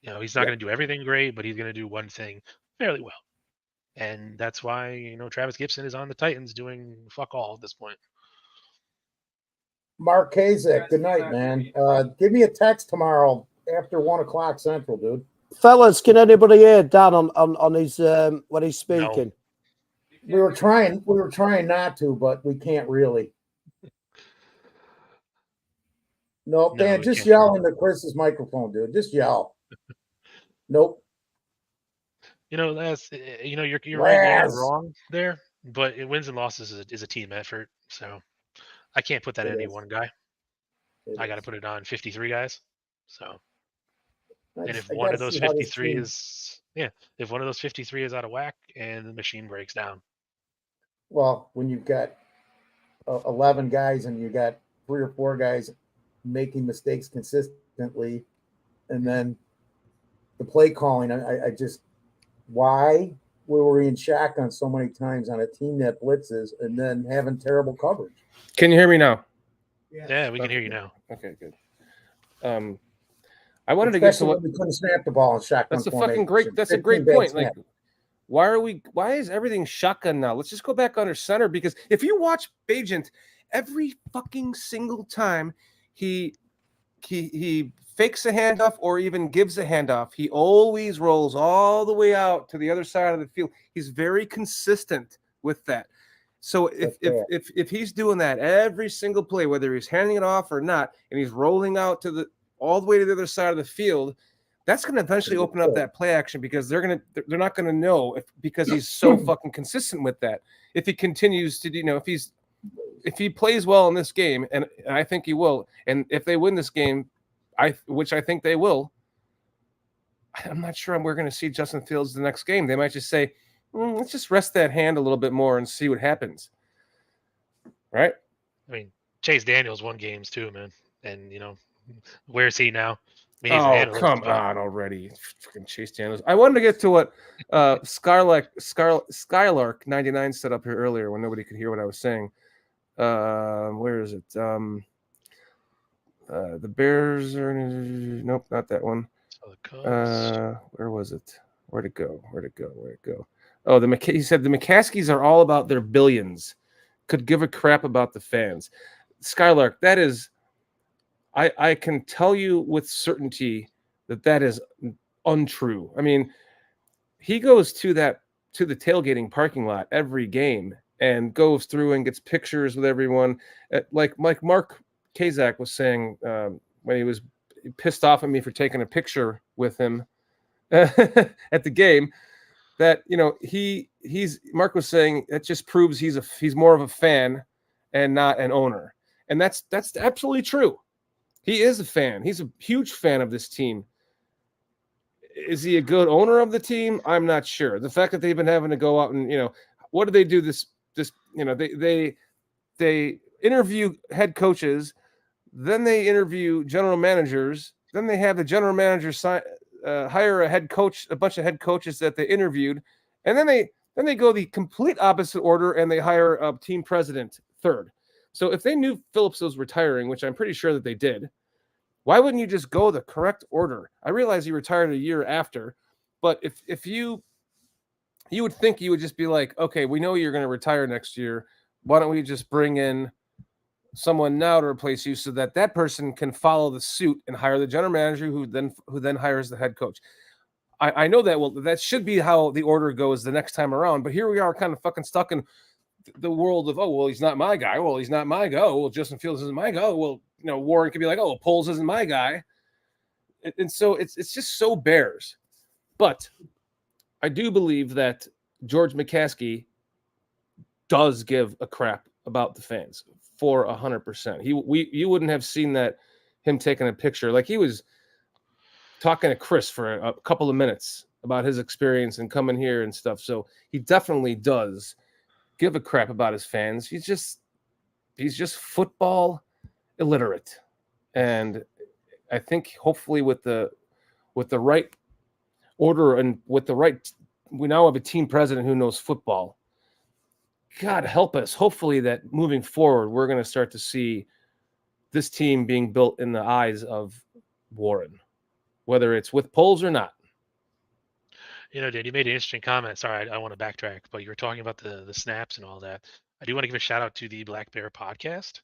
You know, he's not going to do everything great, but he's going to do one thing fairly well. And that's why, you know, Travis Gibson is on the Titans doing fuck all at this point. Mark Kazak, good night, man. Give me a text tomorrow after 1:00 Central, dude. Fellas, can anybody hear Dan on his when he's speaking? We were trying not to, but we can't really. Nope, No, Dan, we just can't. yell into Chris's microphone, dude. Just yell. Nope. That's you're right. You're not Laz. wrong there, but wins and losses is a team effort. So I can't put that It on any is. one guy. It I got to is. put it on 53 guys. So, and if I one gotta of those see how this 53 team. if one of those 53 is out of whack and the machine breaks down, Well, when you've got 11 guys and you got 3 or 4 guys making mistakes consistently, and then the play calling, I just why were we in shotgun so many times on a team that blitzes and then having terrible coverage? Can you hear me now? yeah, we can hear you now. Okay, good. I wanted to get to Especially what when we couldn't snap the ball in shotgun that's a formation. fucking great. That's a 15 great bad point. Like, snaps. why is everything shotgun now? Let's just go back under center, because if you watch Bagent, every fucking single time he fakes a handoff or even gives a handoff, he always rolls all the way out to the other side of the field. He's very consistent with that. So if he's doing that every single play, whether he's handing it off or not, and he's rolling out all the way to the other side of the field, that's going to eventually open up that play action, because they're not going to know because he's so fucking consistent with that. If he continues to, if he plays well in this game, and I think he will, and if they win this game, which I think they will, I'm not sure we're going to see Justin Fields the next game. They might just say, let's just rest that hand a little bit more and see what happens. Right? I mean, Chase Daniels won games too, man. And where's he now? I mean, he's an Oh, analyst, come but on already. Fucking Chase Daniels. I wanted to get to what Skylark 99 set up here earlier when nobody could hear what I was saying. Where is it? The Bears are nope, not that one. Where was it? Where'd it go? Oh, he said the McCaskies are all about their billions. Could give a crap about the fans. Skylark, that is, I can tell you with certainty that is untrue. I mean, he goes to the tailgating parking lot every game and goes through and gets pictures with everyone. Like Mark Kazak was saying when he was pissed off at me for taking a picture with him at the game, that Mark was saying that just proves he's more of a fan and not an owner, and that's absolutely true. He is a fan. He's a huge fan of this team. Is he a good owner of the team? I'm not sure. The fact that they've been having to go out and what do they do this they interview head coaches, then they interview general managers, then they have the general manager hire a bunch of head coaches that they interviewed, and then they go the complete opposite order and they hire a team president third. So if they knew Phillips was retiring, which I'm pretty sure that they did, why wouldn't you just go the correct order? I realize he retired a year after, but if you would think you would just be like, okay, we know you're going to retire next year. Why don't we just bring in someone now to replace you so that person can follow the suit and hire the general manager who then hires the head coach. I know that should be how the order goes the next time around, but here we are kind of fucking stuck in the world of, oh, well, he's not my guy. Well, he's not my guy. Oh, well, Justin Fields isn't my guy. Well, Warren could be like, oh, well, Poles isn't my guy. And so it's just so Bears. But I do believe that George McCaskey does give a crap about the fans for 100%. You wouldn't have seen him taking a picture. Like, he was talking to Chris for a couple of minutes about his experience and coming here and stuff. So he definitely does give a crap about his fans. He's just football illiterate. And I think hopefully with the right order and we now have a team president who knows football. God help us. Hopefully that moving forward, we're going to start to see this team being built in the eyes of Warren, whether it's with Poles or not. Dan, you made an interesting comment. Sorry, I want to backtrack, but you were talking about the snaps and all that. I do want to give a shout out to the Black Bear podcast.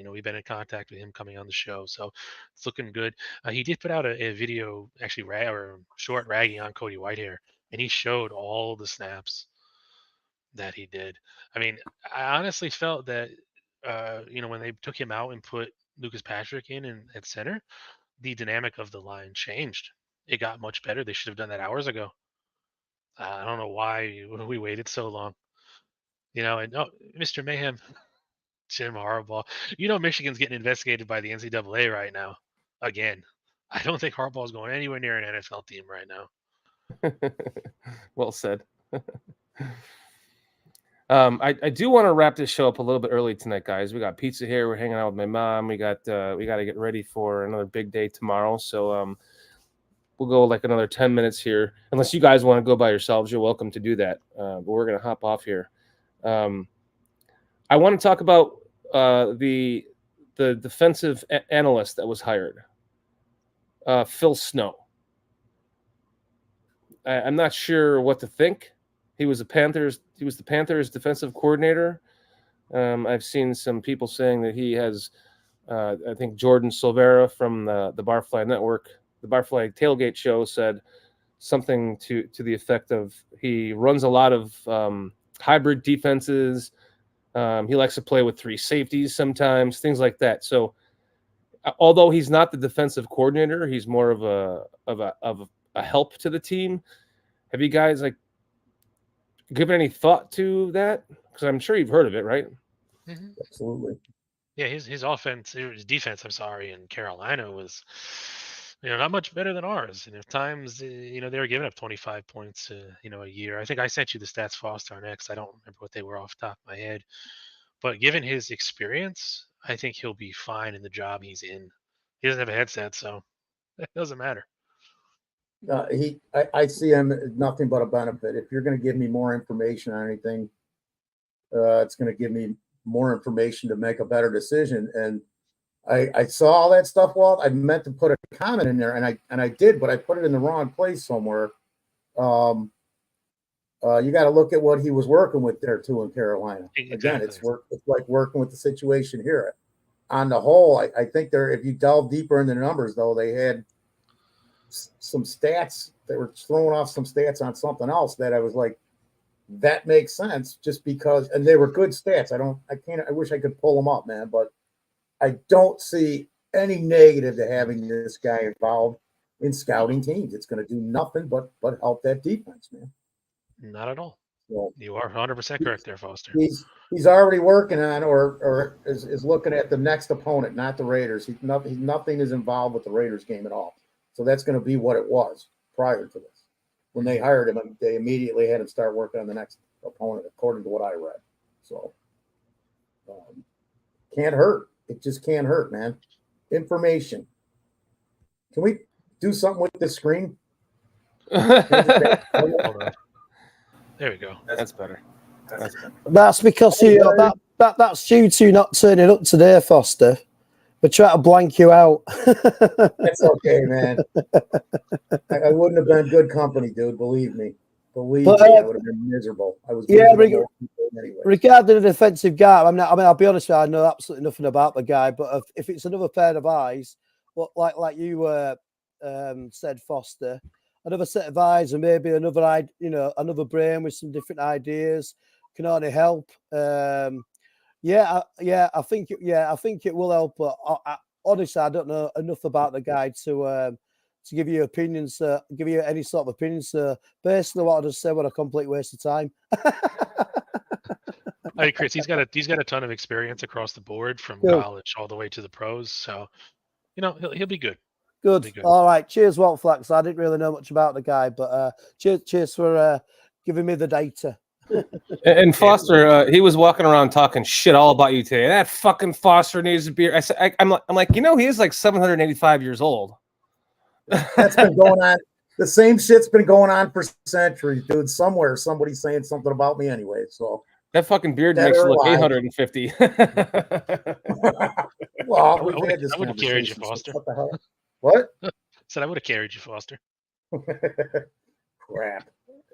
We've been in contact with him coming on the show, so it's looking good. He did put out a video, actually, short ragging on Cody Whitehair, and he showed all the snaps. that he did. I mean, I honestly felt that when they took him out and put Lucas Patrick in at center, the dynamic of the line changed. It got much better. They should have done that hours ago. I don't know why we waited so long. And Mr. Mayhem, Jim Harbaugh. Michigan's getting investigated by the NCAA right now. Again, I don't think Harbaugh's going anywhere near an NFL team right now. Well said. I do want to wrap this show up a little bit early tonight, guys. We got pizza here. We're hanging out with my mom. We got to get ready for another big day tomorrow. So we'll go like another 10 minutes here. Unless you guys want to go by yourselves, you're welcome to do that. But we're gonna hop off here. I want to talk about the defensive analyst that was hired, Phil Snow. I'm not sure what to think. He was the Panthers defensive coordinator. I've seen some people saying that he has, I think Jordan Silvera from the Barfly Network, the Barfly Tailgate Show, said something to the effect of he runs a lot of hybrid defenses. He likes to play with 3 safeties sometimes, things like that. So, although he's not the defensive coordinator, he's more of a help to the team. Have you guys given any thought to that? Because I'm sure you've heard of it, right? Mm-hmm. Absolutely. Yeah, his defense, I'm sorry, in Carolina was, not much better than ours. And at times, they were giving up 25 points, a year. I think I sent you the stats, Foster, on X. I don't remember what they were off the top of my head. But given his experience, I think he'll be fine in the job he's in. He doesn't have a headset, so it doesn't matter. I see him as nothing but a benefit. If you're going to give me more information on anything, it's going to give me more information to make a better decision. And I saw all that stuff, Walt. I meant to put a comment in there, and I did, but I put it in the wrong place somewhere. You got to look at what he was working with there too in Carolina. Exactly. Again, it's like working with the situation here. On the whole, I think if you delve deeper into the numbers, though, they had some stats that were throwing off some stats on something else that I was like, that makes sense just because, and they were good stats. I wish I could pull them up, man, but I don't see any negative to having this guy involved in scouting teams. It's going to do nothing but help that defense, man. Not at all. So, you are 100% correct there, Foster. He's already working on or is looking at the next opponent, not the Raiders. Nothing is involved with the Raiders game at all. So that's going to be what it was prior to this. When they hired him, they immediately had him start working on the next opponent, according to what I read. So can't hurt. It just can't hurt, man. Information. Can we do something with the screen? There we go. That's better. That's because that's due to not turning up today, Foster. We're trying to blank you out. That's okay, man. I wouldn't have been good company, dude. Believe me. I would have been miserable. I was anyway. Regarding the defensive guy, I'll be honest with you, I know absolutely nothing about the guy, but if it's another pair of eyes, like you said, Foster, another set of eyes and maybe another brain with some different ideas can only help. I think it will help. But honestly, I don't know enough about the guy to give you opinions, give you any sort of opinions. So basically, what I just said was a complete waste of time. Hey, Chris, he's got a ton of experience across the board from college all the way to the pros. So, he'll be good. Good. All right. Cheers, Walt Flax. I didn't really know much about the guy, but cheers for giving me the data. And Foster, he was walking around talking shit all about you today. That fucking Foster needs a beer. I'm like, he is like 785 years old. That's been going on. The same shit's been going on for centuries, dude. Somewhere, somebody's saying something about me anyway. So that fucking beard makes you look 850. Well, I would have carried you, Foster. What the hell? What? Said I would have carried you, Foster. Crap.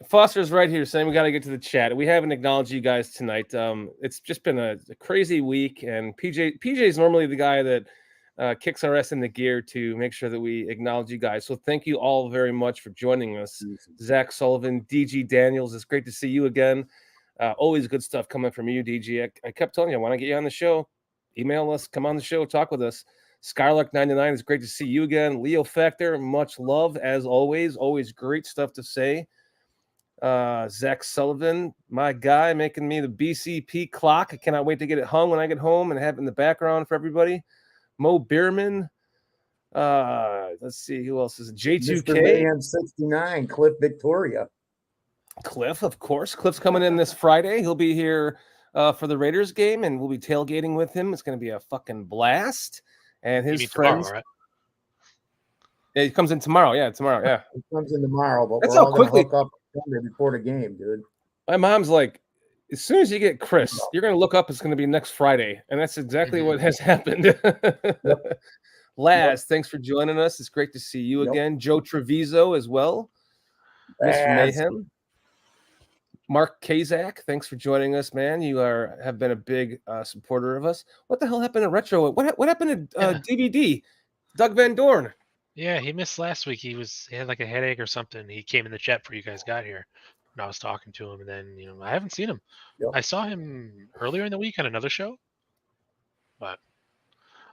Foster's right here saying we got to get to the chat. We haven't acknowledged you guys tonight. It's just been a crazy week, and PJ is normally the guy that kicks our ass in the gear to make sure that we acknowledge you guys. So thank you all very much for joining us. Zach Sullivan, DG Daniels, it's great to see you again. Always good stuff coming from you, DG. I kept telling you, I want to get you on the show. Email us, come on the show, talk with us. Skylark99, it's great to see you again. Leo Factor, much love as always. Always great stuff to say. Zach Sullivan, my guy, making me the BCP clock. I cannot wait to get it hung when I get home and have it in the background for everybody. Mo Bierman. Let's see who else is it? J2K. Mr. Mayhem 69, Cliff Victoria. Cliff, of course. Cliff's coming in this Friday. He'll be here for the Raiders game, and we'll be tailgating with him. It's going to be a fucking blast. And his friends. Tomorrow, right? Yeah, he comes in tomorrow. Yeah, tomorrow. Yeah, He comes in tomorrow, but That's we're how all going to quickly- hook up before the game, dude. my mom's like, as soon as you get Chris, you're going to look up. It's going to be next Friday, and that's exactly what has happened. Laz, thanks for joining us. It's great to see you again. Joe Treviso as well. Mr. Mayhem. Mark Kazak, thanks for joining us, man. You have been a big supporter of us. What the hell happened to Retro? What happened to DVD? Doug Van Dorn. Yeah, he missed last week. He had like a headache or something. He came in the chat before you guys got here, and I was talking to him, and then I haven't seen him. Yep. I saw him earlier in the week on another show, but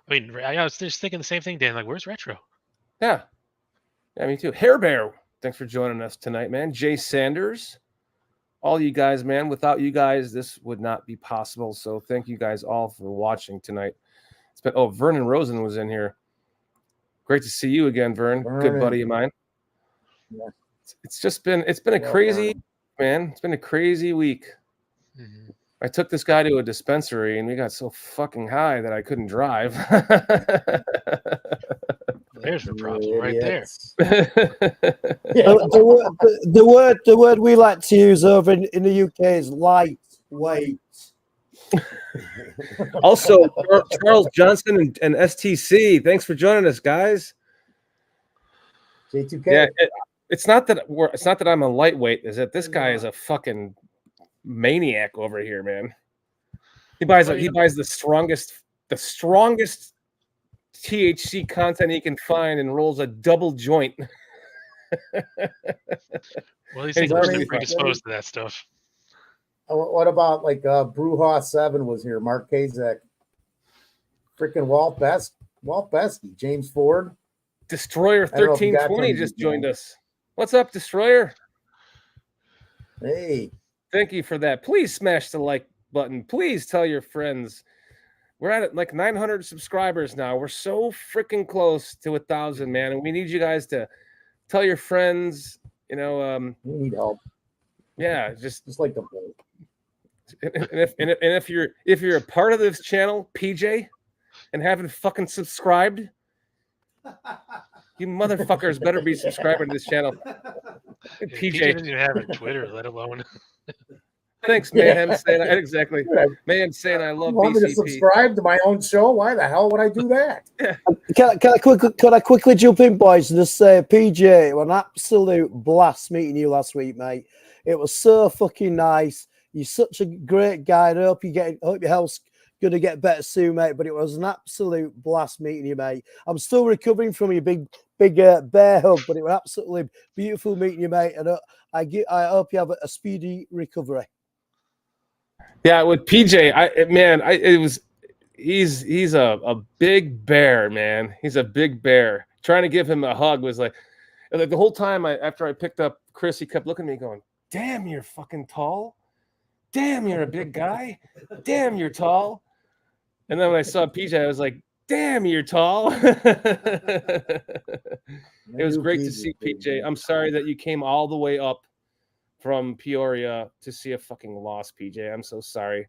I mean, I was just thinking the same thing, Dan. Like, where's Retro? Yeah, me too. Hair Bear, thanks for joining us tonight, man. Jay Sanders. All you guys, man. Without you guys, this would not be possible. So thank you guys all for watching tonight. It's been Vernon Rosen was in here. Great to see you again, Vern. Good buddy of mine. Yeah. It's been a crazy man. It's been a crazy week. Mm-hmm. I took this guy to a dispensary and we got so fucking high that I couldn't drive. There's the problem right there. The word we like to use over in the UK is lightweight. Also, Charles Johnson and STC, thanks for joining us, guys. J2K. Yeah, it's not that I'm a lightweight. Is that this guy is a fucking maniac over here, man. He buys the strongest THC content he can find and rolls a double joint. Well, he's predisposed to that stuff. What about like Brewhaw 7 was here? Mark Kazak. Freaking Walt Besky, James Ford. Destroyer 1320 just joined us. What's up, Destroyer? Hey. Thank you for that. Please smash the like button. Please tell your friends. We're at like 900 subscribers now. We're so freaking close to 1,000, man. And we need you guys to tell your friends, We need help. Yeah, just like the boat. And if you're a part of this channel, PJ, and haven't fucking subscribed, you motherfuckers better be subscribing to this channel. PJ doesn't even have a Twitter, let alone. Thanks, Mayhem. Saying exactly. Mayhem saying I love You want BCP. me to subscribe to my own show? Why the hell would I do that? Can I quickly jump in, boys, and just say, PJ, it was an absolute blast meeting you last week, mate. It was so fucking nice. You're such a great guy, and I hope your health's going to get better soon, mate. But it was an absolute blast meeting you, mate. I'm still recovering from your big bear hug, but it was absolutely beautiful meeting you, mate. And I hope you have a speedy recovery. Yeah, with PJ, he's a big bear, man. He's a big bear. Trying to give him a hug was like the whole time after I picked up Chris, he kept looking at me going, "Damn, you're fucking tall. Damn, you're a big guy. Damn, you're tall." And then when I saw PJ, I was like, "Damn, you're tall." It was great to see PJ. I'm sorry that you came all the way up from Peoria to see a fucking loss, PJ. I'm so sorry.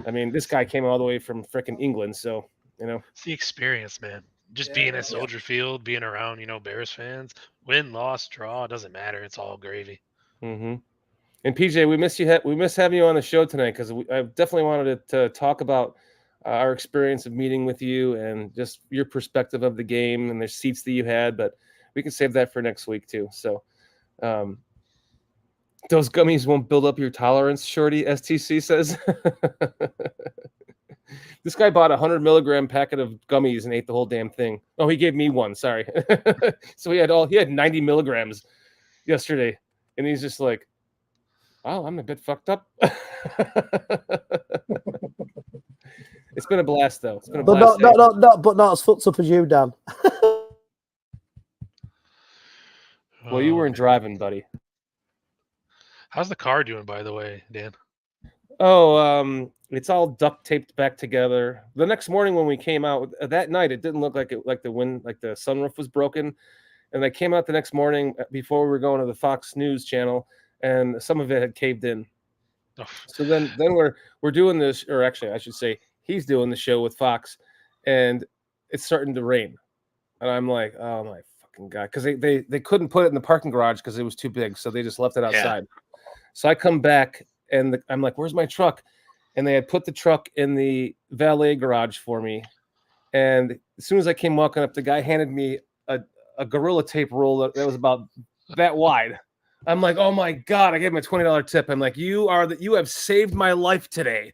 I mean, this guy came all the way from freaking England, so It's the experience, man. Just being at Soldier Field, being around, Bears fans, win, loss, draw, it doesn't matter. It's all gravy. Mm-hmm. And PJ, we miss you. We miss having you on the show tonight because I definitely wanted to talk about our experience of meeting with you and just your perspective of the game and the seats that you had. But we can save that for next week too. So. Those gummies won't build up your tolerance, Shorty, STC says. This guy bought a 100 milligram packet of gummies and ate the whole damn thing. Oh, he gave me one. Sorry. So he had 90 milligrams yesterday. And he's just like, Oh, I'm a bit fucked up. It's been a blast, though. It's been a But blast. not as fucked up as you, Dan. Well, you Oh, weren't man. driving, buddy. How's the car doing, by the way, Dan? Oh, it's all duct taped back together. The next morning when we came out that night, it didn't look like the sunroof was broken. And I came out the next morning before we were going to the Fox News channel, and some of it had caved in. Oh, So then we're doing this, or actually, I should say, he's doing the show with Fox, and it's starting to rain, and I'm like, oh my fucking god, because they couldn't put it in the parking garage because it was too big, so they just left it outside. So I come back and I'm like, where's my truck? And they had put the truck in the valet garage for me. And as soon as I came walking up, the guy handed me a Gorilla Tape roll that was about that wide. I'm like, oh my god! I gave him a $20 tip. I'm like, you have saved my life today.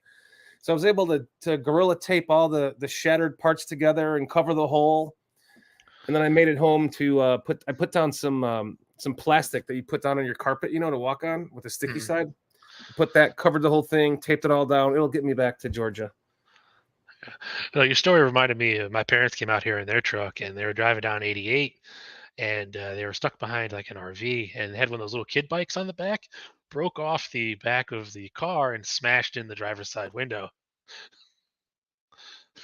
So I was able to Gorilla Tape all the shattered parts together and cover the hole. And then I made it home to put down some plastic that you put down on your carpet, to walk on with the sticky side. Put that, covered the whole thing, taped it all down. It'll get me back to Georgia. Well, your story reminded me of my parents came out here in their truck, and they were driving down 88, and they were stuck behind like an RV, and they had one of those little kid bikes on the back, broke off the back of the car and smashed in the driver's side window.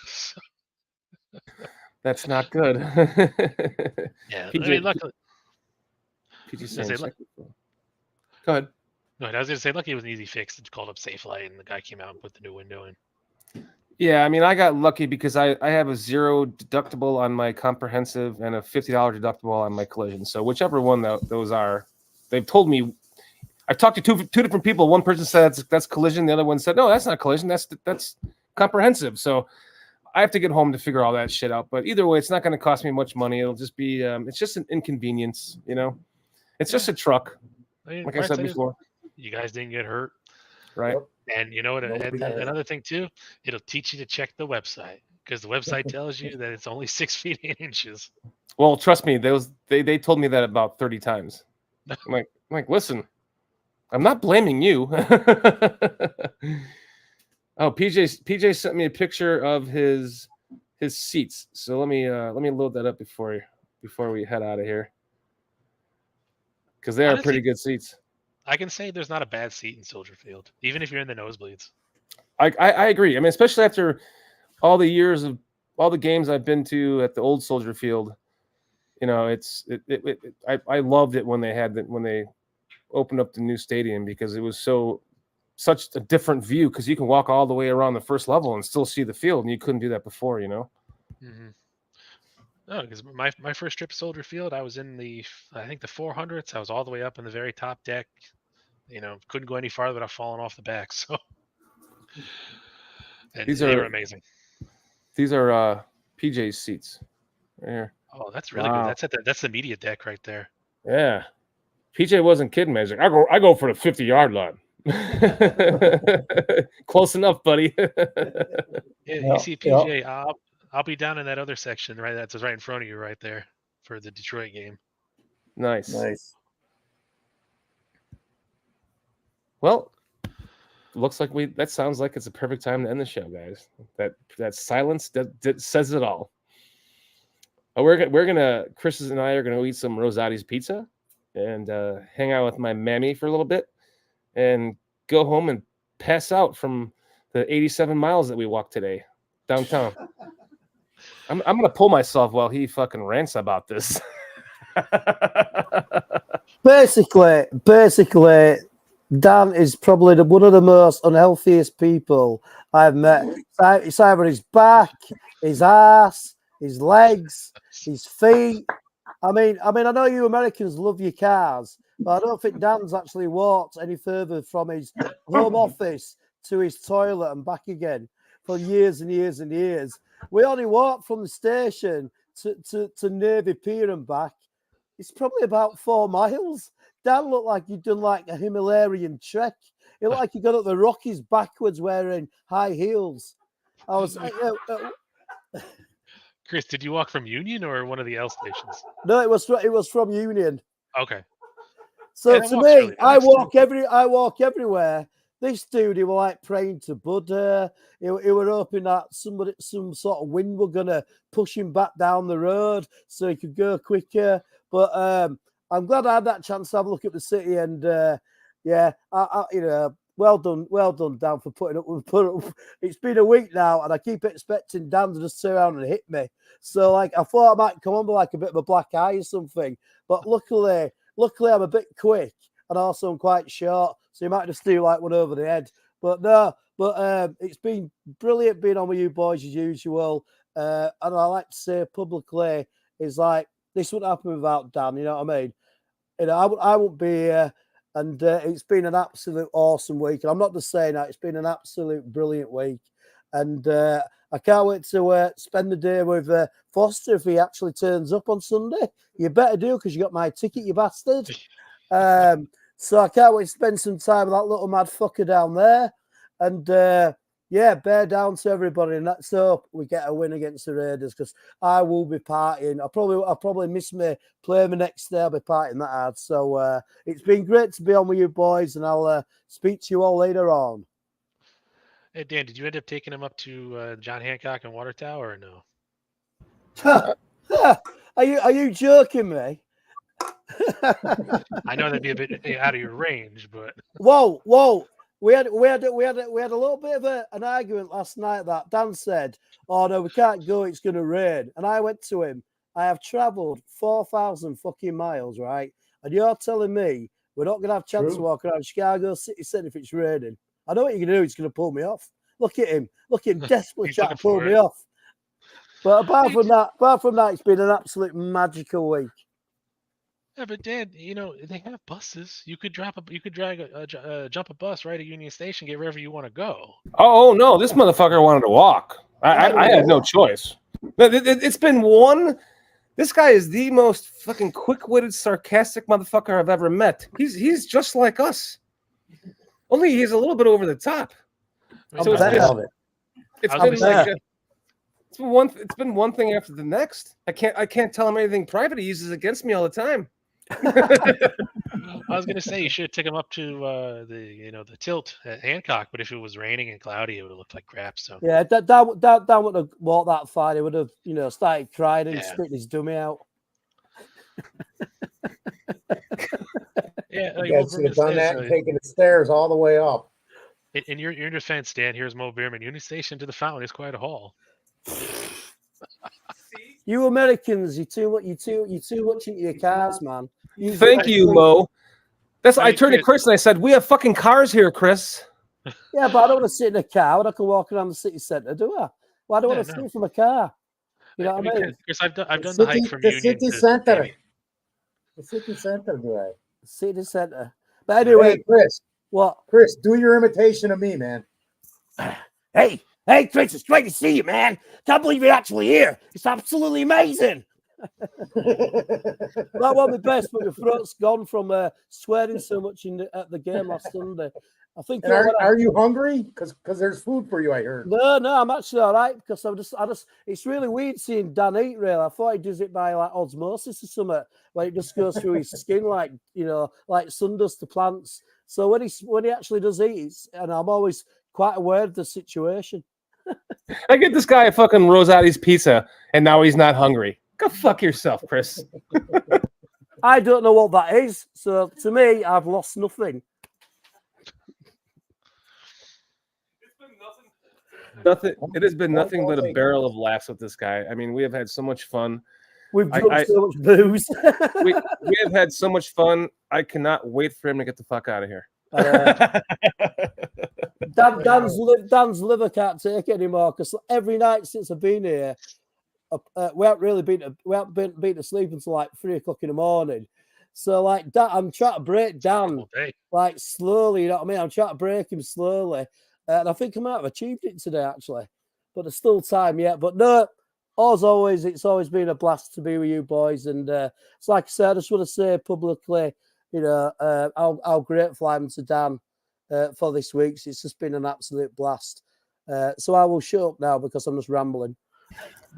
So, That's not good. yeah, PJ, I mean, luckily, PJ say, saying, look, go ahead. no, I was going to say, lucky it was an easy fix. It called up Safelite, and the guy came out and put the new window in. Yeah, I mean, I got lucky because I have a $0 deductible on my comprehensive and a $50 deductible on my collision. So whichever one those are, they've told me. I've talked to two different people. One person said that's collision. The other one said, no, that's not collision. That's comprehensive. So I have to get home to figure all that shit out. But either way, it's not going to cost me much money. It'll just be it's just an inconvenience, It's just a truck, I mean, like I said before. You guys didn't get hurt. Right. And you know what? Another thing too, it'll teach you to check the website because the website tells you that it's only 6 feet 8 inches. Well, trust me, they told me that about 30 times. I'm like, listen, I'm not blaming you. Oh, PJ sent me a picture of his seats. So let me load that up before we head out of here, because they are pretty good seats. I can say there's not a bad seat in Soldier Field, even if you're in the nosebleeds. I agree. I mean, especially after all the years of all the games I've been to at the old Soldier Field, I loved it when they opened up the new stadium, because it was such a different view, because you can walk all the way around the first level and still see the field, and you couldn't do that before, Mm-hmm. No, because my first trip to Soldier Field, I was in I think the 400s. I was all the way up in the very top deck. Couldn't go any farther without falling off the back. So they were amazing. These are PJ's seats right here. Oh, that's really good. That's the media deck right there. Yeah, PJ wasn't kidding me. He's like, I go for the 50-yard line. Close enough, buddy. Yeah, you see PJ. I'll be down in that other section, right? That's right in front of you, right there, for the Detroit game. Nice. Well, looks like that sounds like it's a perfect time to end the show, guys. That silence that says it all. Chris and I are gonna eat some Rosati's pizza and hang out with my mammy for a little bit, and go home and pass out from the 87 miles that we walked today downtown. I'm gonna pull myself while he fucking rants about this. Basically, Dan is probably one of the most unhealthiest people I've met. It's either his back, his ass, his legs, his feet. I mean, I know you Americans love your cars, but I don't think Dan's actually walked any further from his home office to his toilet and back again for years and years and years. We only walked from the station to Navy Pier and back. It's probably about 4 miles. Dan looked like you'd done like a Himalayan trek. It looked like you got up the Rockies backwards wearing high heels. I was Chris, did you walk from Union or one of the L stations? No, it was from Union. Okay. So Yeah, to that walk's me, really I nice, walk everywhere. This dude, he were like praying to Buddha. He were hoping that some sort of wind were gonna push him back down the road so he could go quicker. But I'm glad I had that chance to have a look at the city, and well done, Dan, for putting up. It's been a week now, and I keep expecting Dan to just turn around and hit me. So like, I thought I might come on with like a bit of a black eye or something, but luckily I'm a bit quick, and also I'm quite short, so you might just do like one over the head. But no, it's been brilliant being on with you boys as usual. And I like to say publicly is like, this wouldn't happen without Dan. You know what I mean? You know, I wouldn't be here. And it's been an absolute awesome week. And I'm not just saying that, it's been an absolute brilliant week. And I can't wait to spend the day with Foster if he actually turns up on Sunday. You better do, because you got my ticket, you bastard. So I can't wait to spend some time with that little mad fucker down there. And bear down to everybody. And let's hope we get a win against the Raiders, because I will be partying. I'll probably miss me playing the next day. I'll be partying that hard. So it's been great to be on with you boys, and I'll speak to you all later on. Hey, Dan, did you end up taking him up to John Hancock and Water Tower or no? Are you joking me? I know that'd be a bit out of your range, but Whoa. We had a little bit of an argument last night that Dan said, "Oh no, we can't go. It's going to rain." And I went to him. I have travelled 4,000 fucking miles, right? And you're telling me we're not going to have a chance to walk around Chicago City Centre if it's raining? I know what you're going to do. He's going to pull me off. Look at him, desperately trying to pull me off. But apart from that, it's been an absolute magical week. yeah, but Dan, they have buses. You could jump a bus right at Union Station, get wherever you want to go. Oh no, this motherfucker wanted to walk. I had no choice. It's been one. This guy is the most fucking quick-witted, sarcastic motherfucker I've ever met. He's just like us. Only he's a little bit over the top. So it's been one thing after the next. I can't tell him anything private. He uses against me all the time. I was gonna say you should take him up to the tilt at Hancock, but if it was raining and cloudy, it would have looked like crap. So yeah, that wouldn't have walked that far. He would have started crying and spit his dummy out. Yeah, you guys should have done that and taken the stairs all the way up. In your defense, Dan, here's Mo Beerman. Union Station to the fountain is quite a haul. You Americans, you're too much into your cars, man. Thank you, Mo. I turned to Chris and I said, "We have fucking cars here, Chris." Yeah, but I don't want to sit in a car when I can walk around the city centre, do I? Well, I don't want to sit from a car. You know what I mean? Chris, I've done the hike from Union city to center. The city center, guy. City centre. But anyway, hey, Chris. What? Chris, do your imitation of me, man. Hey, Chris, it's great to see you, man. Can't believe you're actually here. It's absolutely amazing. That won't be best, but your throat's gone from swearing so much at the game last Sunday. I think. Are you hungry? Because there's food for you, I heard. No, I'm actually all right, because I just. It's really weird seeing Dan eat. Really, I thought he does it by like osmosis or something, where it just goes through his skin, like like sun does to plants. So when he actually does eat, and I'm always quite aware of the situation. I get this guy a fucking Rosati's pizza, and now he's not hungry. Go fuck yourself, Chris. I don't know what that is. So to me, I've lost nothing. Nothing. It has been nothing but a barrel of laughs with this guy. I mean, we have had so much fun. We've drunk so much booze. we have had so much fun. I cannot wait for him to get the fuck out of here. Dan's liver can't take it anymore, because every night since I've been here, we haven't been to sleep until like 3 o'clock in the morning. So like that, I'm trying to break Dan like slowly. You know what I mean? I'm trying to break him slowly, and I think I might have achieved it today actually. But there's still time yet. But no, as always, it's always been a blast to be with you boys. And it's like I said, I just want to say publicly, how grateful I am to Dan for this week. It's just been an absolute blast. So I will shut up now because I'm just rambling.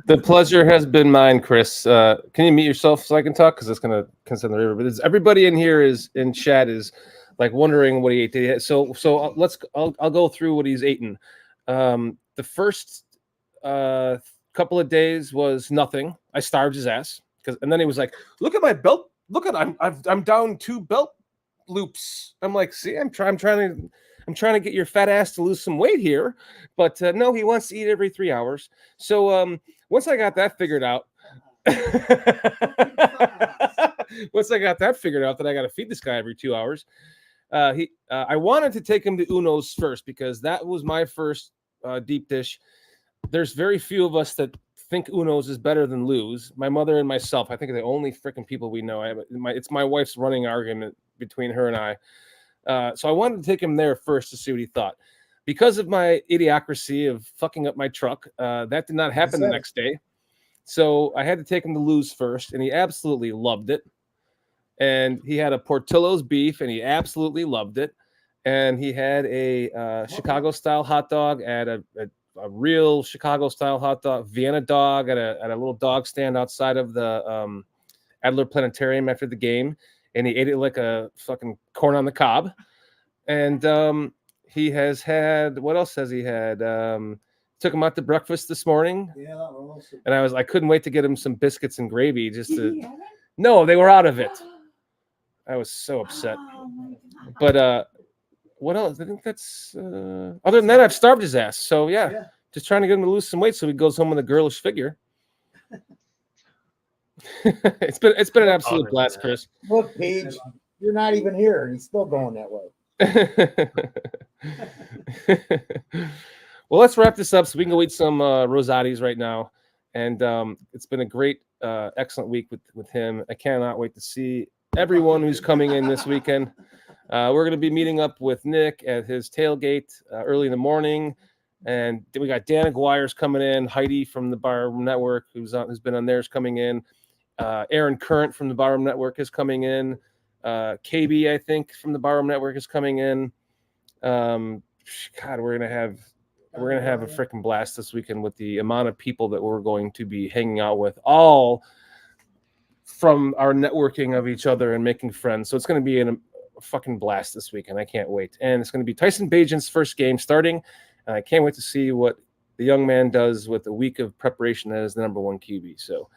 The pleasure has been mine, Chris. Can you mute yourself so I can talk? Because it's going to consent the river. But everybody in here is in chat is like wondering what he ate today. So I'll go through what he's eaten. The first couple of days was nothing. I starved his ass and then he was like, "Look at my belt. Look at I'm down 2 belt loops." I'm like, "See, I'm trying to get your fat ass to lose some weight here," but no, he wants to eat every 3 hours. So once I got that figured out, that I got to feed this guy every 2 hours. I wanted to take him to Uno's first because that was my first deep dish. There's very few of us that think Uno's is better than Lou's. My mother and myself, I think, are the only freaking people we know. It's my wife's running argument between her and I. So I wanted to take him there first to see what he thought. Because of my idiocracy of fucking up my truck, that did not happen the next day. So I had to take him to Lou's first, and he absolutely loved it. And he had a Portillo's beef, and he absolutely loved it. And he had a Chicago-style hot dog at a real Chicago-style hot dog, Vienna dog at a little dog stand outside of the Adler Planetarium after the game. And he ate it like a fucking corn on the cob. And he has had, what else has he had? Took him out to breakfast this morning. Yeah, that was awesome. And I couldn't wait to get him some biscuits and gravy No, they were out of it. I was so upset. But what else? I think that's other than that, I've starved his ass. So yeah, just trying to get him to lose some weight so he goes home with a girlish figure. It's been an absolute blast, Chris. Look, Paige, you're not even here, and he's still going that way. Well, let's wrap this up so we can go eat some Rosati's right now. And it's been a great, excellent week with him. I cannot wait to see everyone who's coming in this weekend. We're going to be meeting up with Nick at his tailgate early in the morning. And then we got Dan Aguirre's coming in, Heidi from the Barroom Network, who's been on theirs, coming in. Aaron Current from the Barroom Network is coming in. KB, I think, from the Barroom Network is coming in. God, we're gonna have a freaking blast this weekend with the amount of people that we're going to be hanging out with, all from our networking of each other and making friends. So it's going to be a fucking blast this weekend. I can't wait. And it's going to be Tyson Bagent's first game starting. And I can't wait to see what the young man does with a week of preparation as the number 1 QB. So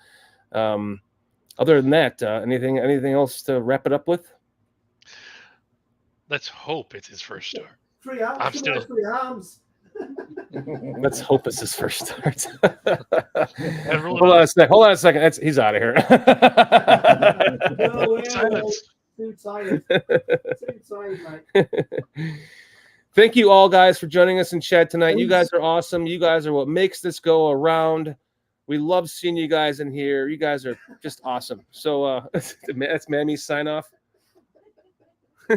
other than that, anything else to wrap it up with? Let's hope it's his first start. 3 arms. I'm still 3 arms. Let's hope it's his first start. Everyone, Hold on a second. He's out of here. No way. Silence. Too tired. Too tired, mate. Thank you all, guys, for joining us in chat tonight. You guys are awesome. You guys are what makes this go around. We love seeing you guys in here. You guys are just awesome. So that's Mammy's sign off.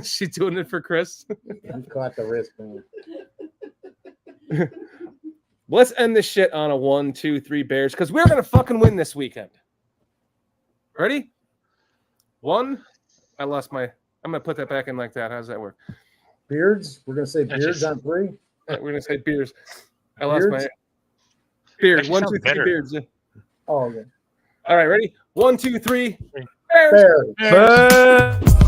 She's doing it for Chris. You caught the wrist, man. Let's end this shit on a 1, 2, 3 Bears, because we're gonna fucking win this weekend. Ready? 1. I lost my. I'm gonna put that back in like that. How does that work? Beards. We're gonna say beards on 3. We're gonna say beers. I lost my beard. 1, 2, 3 better. beards. Oh, yeah. All right, ready? 1, 2, 3. Bears. Bears.